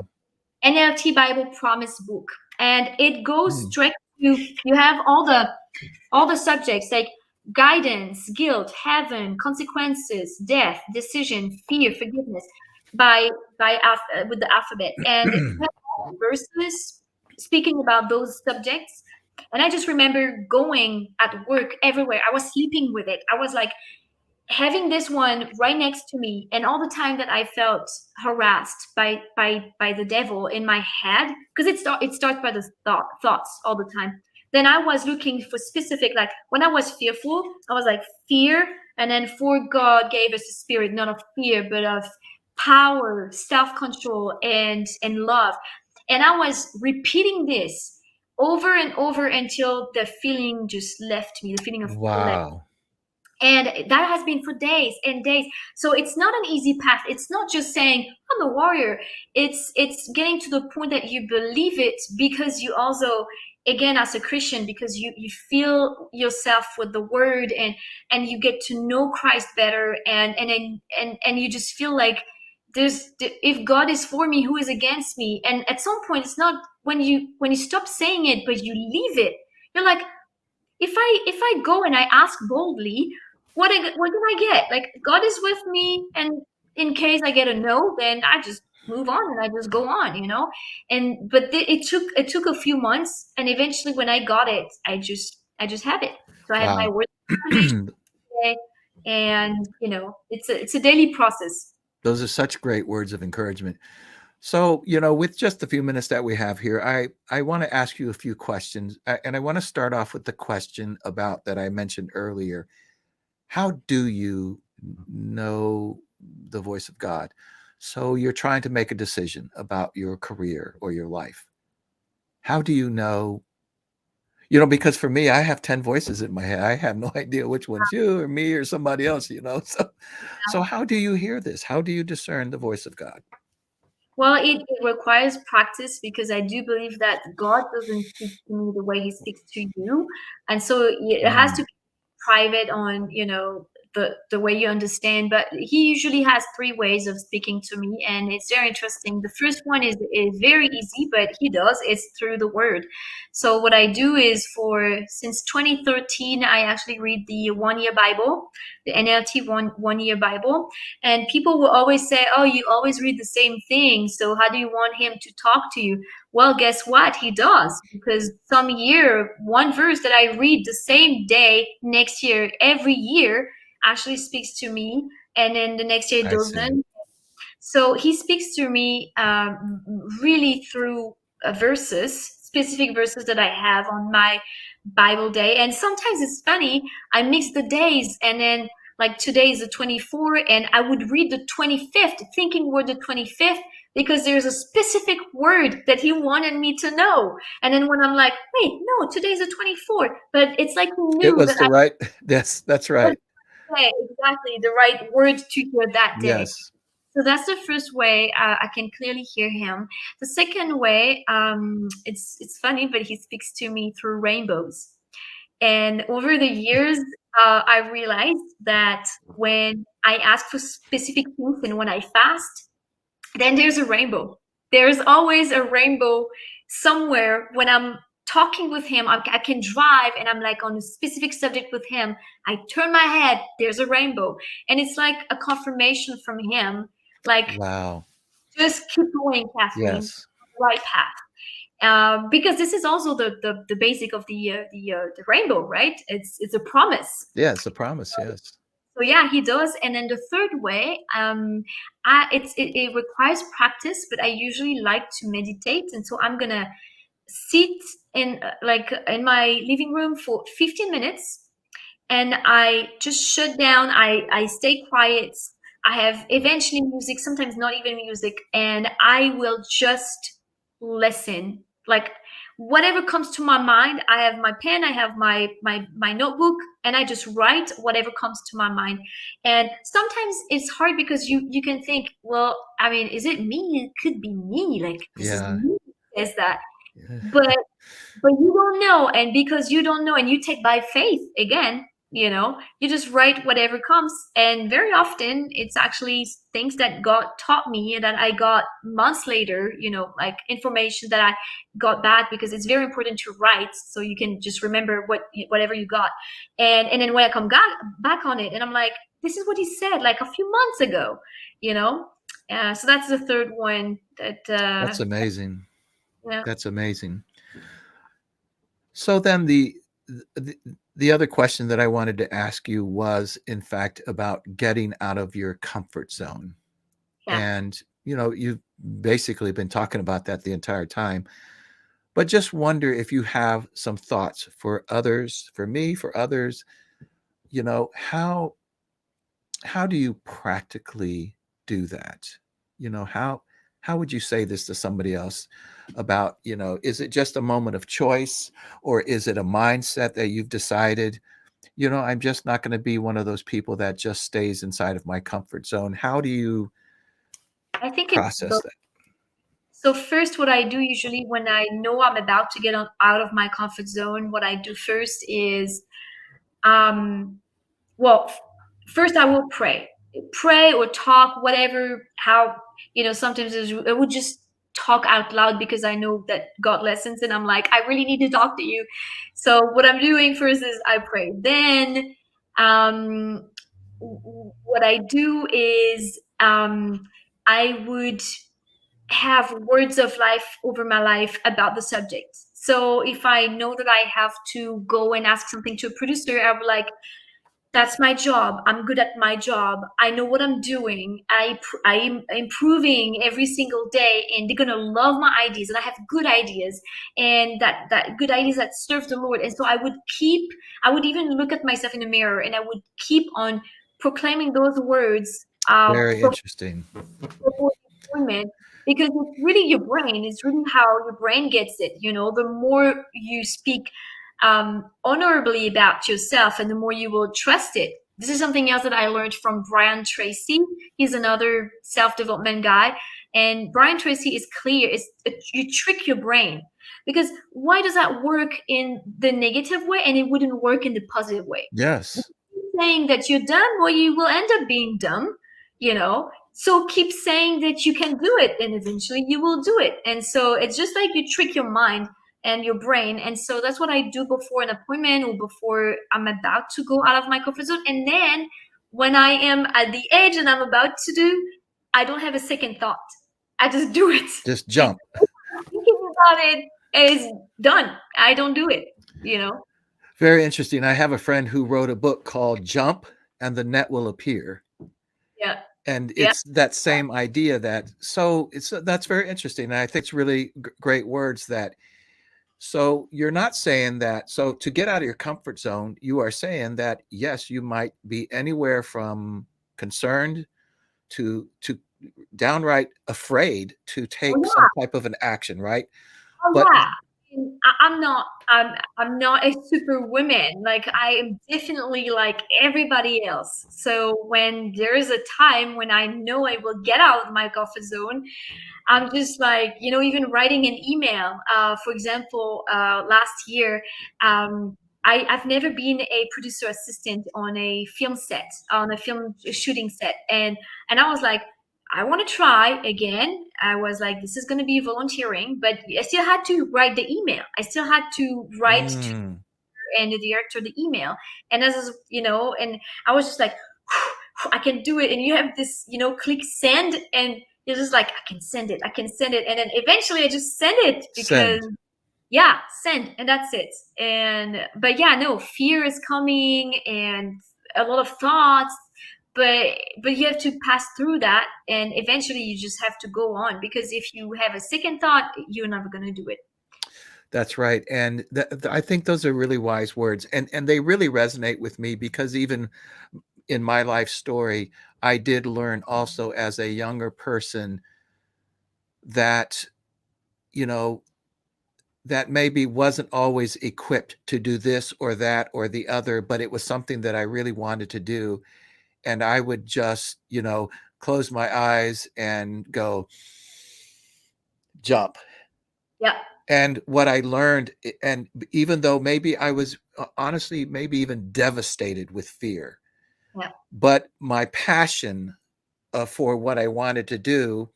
NLT Bible Promise Book, and it goes Mm. straight to, you have all the subjects like guidance, guilt, heaven, consequences, death, decision, fear, forgiveness, by with the alphabet, and you have all the verses speaking about those subjects. And I just remember going at work everywhere. I was sleeping with it. I was like having this one right next to me, and all the time that I felt harassed by the devil in my head, because it starts by the thoughts all the time. Then I was looking for specific, like when I was fearful, I was like fear, and then for God gave us a spirit not of fear but of power, self-control, and love. And I was repeating this over and over until the feeling just left me, the feeling of fear left. Wow. And that has been for days and days. So it's not an easy path. It's not just saying I'm a warrior. It's getting to the point that you believe it, because you also, again, as a Christian, because you feel yourself with the word, and you get to know Christ better, and you just feel like, if God is for me, who is against me? And at some point, it's not, when you stop saying it but you leave it, you're like, if I go and I ask boldly, what do I get? Like, God is with me, and in case I get a no, then I just move on and I just go on. And but it took a few months, and eventually when I got it, I just have it. So I have my Wow. word affirmation today, and it's a daily process. Those are such great words of encouragement. So, with just a few minutes that we have here, I want to ask you a few questions. And I want to start off with the question about that I mentioned earlier. How do you know the voice of God? So you're trying to make a decision about your career or your life. How do you know? Because for me, I have 10 voices in my head. I have no idea which one's you or me or somebody else. So how do you hear this? How do you discern the voice of God? Well, it requires practice because I do believe that God doesn't speak to me the way He speaks to you, and so it has to Mm, be private on the way you understand. But He usually has three ways of speaking to me, and it's very interesting. The first one is very easy, but He does it's through the Word. So what I do is for since 2013, I actually read the 1 year Bible, the NLT one year Bible. And people will always say, "Oh, you always read the same thing. So how do you want him to talk to you?" Well, guess what? He does. Because some year, one verse that I read the same day, next year, every year, actually speaks to me. And then the next year it I see. doesn't. So he speaks to me really through verses, specific verses that I have on my Bible day. And sometimes it's funny, I mix the days, and then like today is the 24th, and I would read the 25th, thinking we're the 25th, because there's a specific word that he wanted me to know. And then when I'm like, wait, no, today's the 24th, but it's like he It knew was that the I right that's would right. say exactly the right word to hear that day. Yes. So that's the first way I can clearly hear him. The second way, it's funny, but he speaks to me through rainbows. And over the years, I realized that when I ask for specific things and when I fast, then there's a rainbow. There's always a rainbow somewhere when I'm talking with him. I can drive and I'm like on a specific subject with him. I turn my head, there's a rainbow. And it's like a confirmation from him, like, Wow. just keep going, Kathleen, Yes. right path. Because this is also the basic of the rainbow, right? It's a promise. Yeah, it's a promise, yes. So yeah, he does. And then the third way, it requires practice, but I usually like to meditate, and so I'm gonna sit in in my living room for 15 minutes, and I just shut down. I stay quiet. I have eventually music, sometimes not even music, and I will just listen. Like whatever comes to my mind, I have my pen, I have my notebook, and I just write whatever comes to my mind. And sometimes it's hard because you can think, well, I mean, is it me? It could be me. Like this is Yeah. me who says that, Yeah. but you don't know, and because you don't know and you take by faith again, you just write whatever comes, and very often it's actually things that God taught me and that I got months later, like information that I got back, because it's very important to write so you can just remember whatever you got. And then when I come back on it, and I'm like, this is what he said like a few months ago, you know so that's the third one that That's amazing. yeah. That's amazing. So then the the other question that I wanted to ask you was, in fact, about getting out of your comfort zone. Yeah. And, you've basically been talking about that the entire time, but just wonder if you have some thoughts for others, for me, for others, how do you practically do that? How would you say this to somebody else about, is it just a moment of choice, or is it a mindset that you've decided, I'm just not going to be one of those people that just stays inside of my comfort zone? How do you I think it's process that? so first, what I do usually when I know I'm about to get out of my comfort zone, what I do first is, um, well, first I will pray or talk, whatever. How sometimes I would just talk out loud because I know that God listens, and I'm like, I really need to talk to you. So what I'm doing first is I pray. Then, um, what I do is, I would have words of life over my life about the subject. So if I know that I have to go and ask something to a producer, I'll be like, that's my job. I'm good at my job. I know what I'm doing. I'm improving every single day, and they're gonna love my ideas. And I have good ideas, and that good ideas that serve the Lord. And so I would even look at myself in the mirror, and I would keep on proclaiming those words Very for interesting. employment, because it's really your brain. It's really how your brain gets it. The more you speak honorably about yourself, and the more you will trust it. This is something else that I learned from Brian Tracy. He's another self-development guy. And Brian Tracy is clear. You trick your brain, because why does that work in the negative way and it wouldn't work in the positive way? Yes. Saying that you're dumb, well, you will end up being dumb, you know? So keep saying that you can do it, and eventually you will do it. And so it's just like you trick your mind and your brain. And so that's what I do before an appointment or before I'm about to go out of my comfort zone. And then when I am at the edge and I'm about to do, I don't have a second thought. I just do it. Just jump. Thinking about it is done. I don't do it, you know? Very interesting. I have a friend who wrote a book called Jump and the Net Will Appear. Yeah. And Yeah. it's that same idea that's very interesting. And I think it's really great words that, so you're not saying that, so to get out of your comfort zone, you are saying that, yes, you might be anywhere from concerned to downright afraid to take some type of an action, right? Oh But yeah. I'm not a superwoman. Like, I am definitely like everybody else. So when there is a time when I know I will get out of my comfort zone, I'm just like, even writing an email. For example, last year, I've never been a producer assistant on a film set, on a film shooting set, and I was like, I want to try again. I was like, this is going to be volunteering, but I still had to write the email. I still had to write to and the director the email, and and I was just like, I can do it. And you have this, click send, and you're just like, I can send it, and then eventually I just send it because send. yeah, send, and that's it. But yeah, no, fear is coming and a lot of thoughts, but you have to pass through that, and eventually you just have to go on, because if you have a second thought, you're never going to do it. That's right. And I think those are really wise words. And they really resonate with me, because even in my life story, I did learn also as a younger person that, that maybe wasn't always equipped to do this or that or the other, but it was something that I really wanted to do. And I would just, close my eyes and go, jump. Yeah. And what I learned, and even though maybe I was honestly, maybe even devastated with fear, Yeah. but my passion for what I wanted to do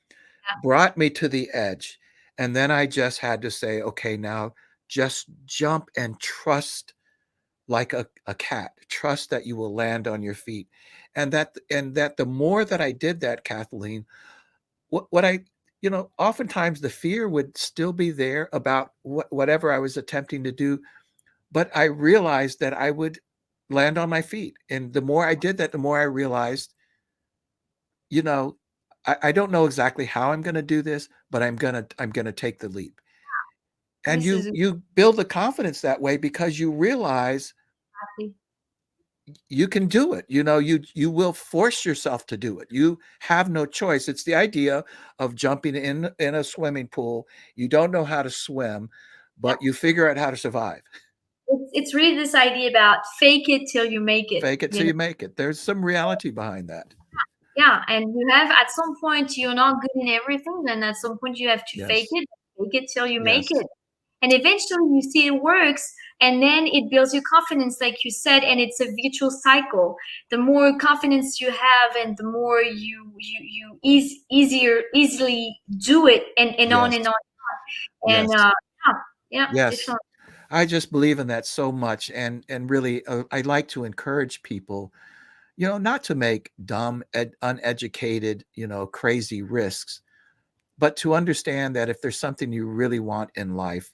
brought me to the edge. And then I just had to say, okay, now just jump and trust like a cat. Trust that you will land on your feet. And that the more that I did that, Kathleen, what I, oftentimes the fear would still be there about whatever I was attempting to do, but I realized that I would land on my feet. And the more I did that, the more I realized, I don't know exactly how I'm going to do this, but I'm going to take the leap. And This is you build the confidence that way, because you realize exactly. you can do it. You will force yourself to do it. You have no choice. It's the idea of jumping in a swimming pool. You don't know how to swim, but you figure out how to survive. It's really this idea about fake it till you make it. Fake it till you make it. There's some reality behind that. Yeah, and you have, at some point, you're not good in everything, and at some point you have to Yes. fake it till you make Yes. it. And eventually you see it works, and then it builds your confidence, like you said, and it's a virtual cycle. The more confidence you have, and the more easily do it, and on Yes. and on. And Yes. yeah, Yes. definitely. I just believe in that so much, and really, I like to encourage people, not to make dumb, uneducated, crazy risks, but to understand that if there's something you really want in life,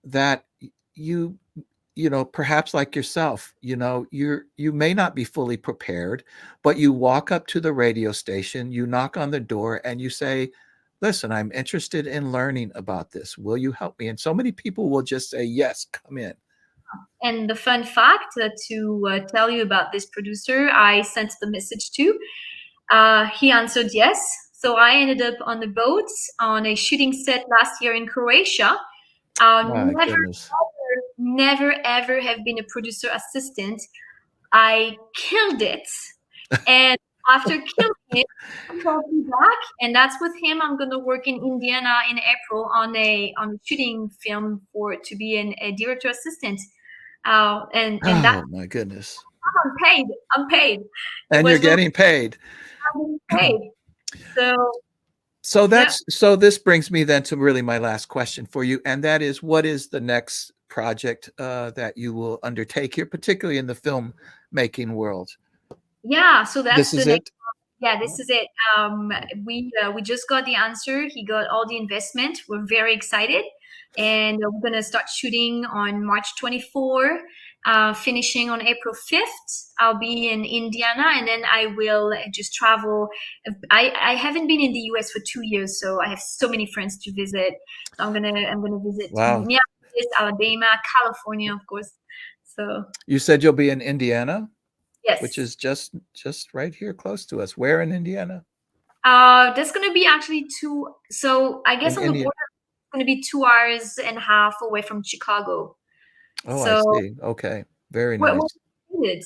that you perhaps like yourself, you may not be fully prepared, but you walk up to the radio station, you knock on the door, and you say, listen, I'm interested in learning about this. Will you help me? And so many people will just say, yes, come in. And the fun fact, to tell you about this producer I sent the message to, he answered yes. So I ended up on the boat on a shooting set last year in Croatia. My Never, goodness. never ever have been a producer assistant. I killed it. And after killing it, he called me back, and that's with him. I'm gonna work in Indiana in April on a shooting film for to be a director assistant. And that Oh my goodness. I'm paid. I'm paid. It And you're was really getting paid. paid. So So yeah. this brings me then to really my last question for you, and that is, what is the next project that you will undertake here, particularly in the film making world? Yeah, so This that's the is next. it? Yeah, this is it. We just got the answer. He got all the investment. We're very excited, and we're gonna start shooting on March 24, finishing on April 5th. I'll be in Indiana, and then I will just travel. I haven't been in the US for 2 years, so I have so many friends to visit. So I'm gonna visit Wow. Minneapolis, Alabama, California, of course. So You said you'll be in Indiana, which yes. is just right here close to us. Where in Indiana? That's gonna be actually two. So I guess In on the India. border, it's gonna be 2 hours and a half away from Chicago. Oh, I So see. Okay. Very what nice. is it?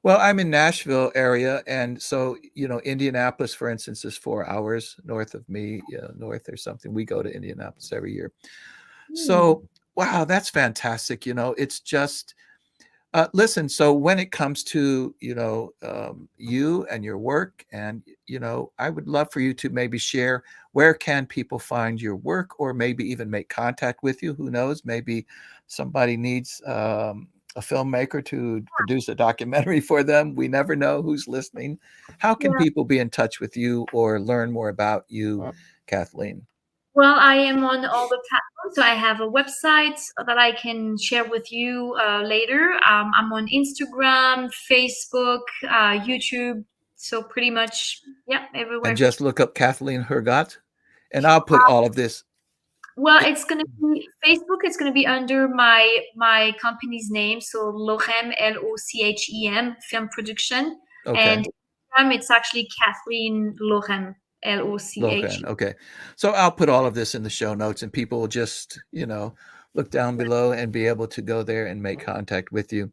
Well, I'm in Nashville area, and so Indianapolis, for instance, is 4 hours north of me, north or something. We go to Indianapolis every year. Hmm. So, wow, that's fantastic. It's just listen. So when it comes to you and your work, and I would love for you to maybe share where can people find your work, or maybe even make contact with you. Who knows? Maybe somebody needs a filmmaker to produce a documentary for them. We never know who's listening. How can Yeah. people be in touch with you or learn more about you, Kathleen? Well, I am on all the platforms. So I have a website that I can share with you later. I'm on Instagram, Facebook, YouTube. So pretty much, yeah, And everywhere. just look up Kathleen Herrgott, and I'll put all of this. Well, it's gonna be Facebook. It's gonna be under my company's name, so Lochem, Lochem Film Production, Okay. and it's actually Kathleen Lochem, Lohan. Loch. Okay. So I'll put all of this in the show notes, and people will just, look down below and be able to go there and make contact with you.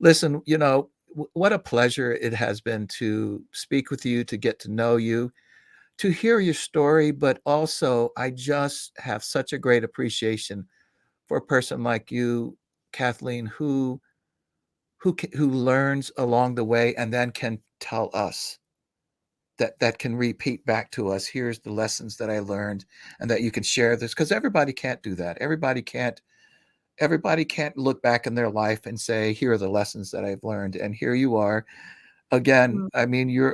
Listen, what a pleasure it has been to speak with you, to get to know you, to hear your story, but also I just have such a great appreciation for a person like you, Kathleen, who learns along the way and then can tell us that can repeat back to us, here's the lessons that I learned, and that you can share this, because everybody can't do that. Everybody can't look back in their life and say, here are the lessons that I've learned. And here you are again. Mm. I mean, you're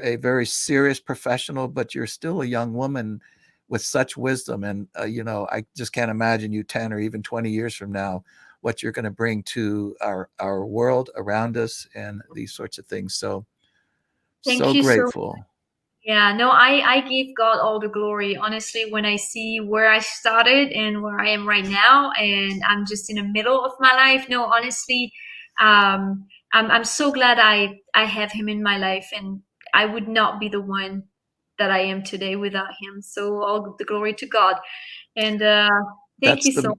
a very serious professional, but you're still a young woman with such wisdom. And I just can't imagine you 10 or even 20 years from now what you're going to bring to our world around us and these sorts of things. So Thank so you so. grateful. Yeah, no, I give God all the glory. Honestly, when I see where I started and where I am right now, and I'm just in the middle of my life. No, honestly, I'm so glad I have Him in my life, and I would not be the one that I am today without Him. So all the glory to God, and thank That's you so. the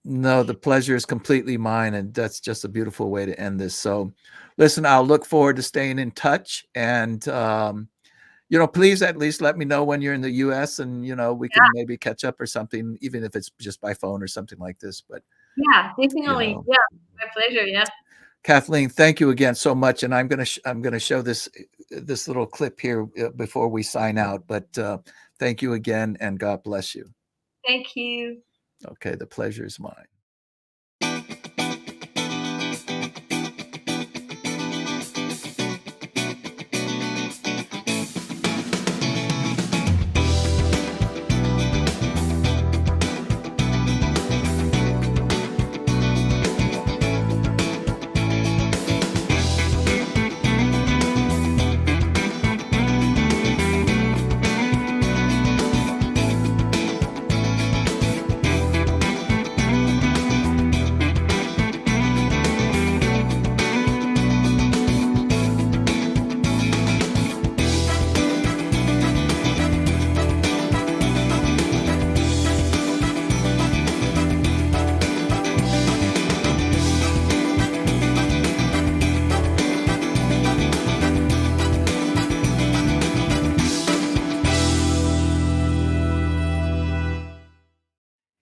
No, the pleasure is completely mine, and that's just a beautiful way to end this. So, listen, I'll look forward to staying in touch, and please at least let me know when you're in the U.S. and we Yeah, can maybe catch up or something, even if it's just by phone or something like this. But yeah, you definitely. know, Yeah, my pleasure. Yeah, Kathleen, thank you again so much, and I'm gonna show this little clip here before we sign out. But thank you again, and God bless you. thank you. Okay, the pleasure is mine.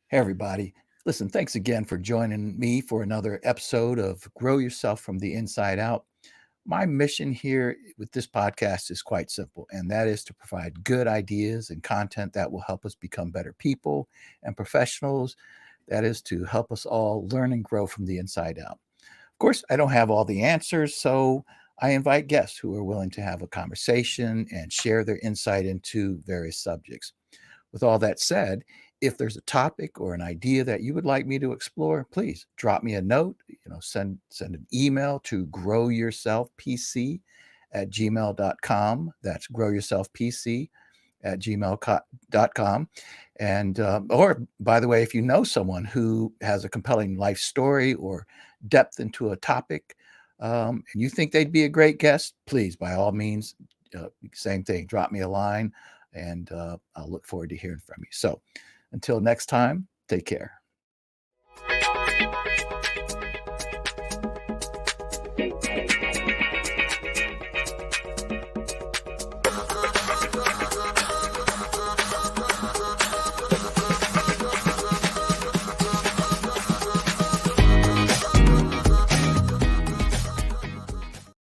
Hey, everybody. Listen, thanks again for joining me for another episode of Grow Yourself from the Inside Out. My mission here with this podcast is quite simple, and that is to provide good ideas and content that will help us become better people and professionals. That is to help us all learn and grow from the inside out. Of course, I don't have all the answers, so I invite guests who are willing to have a conversation and share their insight into various subjects. With all that said, if there's a topic or an idea that you would like me to explore, please drop me a note. Send an email to growyourselfpc@gmail.com. That's growyourselfpc@gmail.com. And, or by the way, if you know someone who has a compelling life story or depth into a topic, and you think they'd be a great guest, please, by all means, same thing, drop me a line and I'll look forward to hearing from you. So until next time, take care.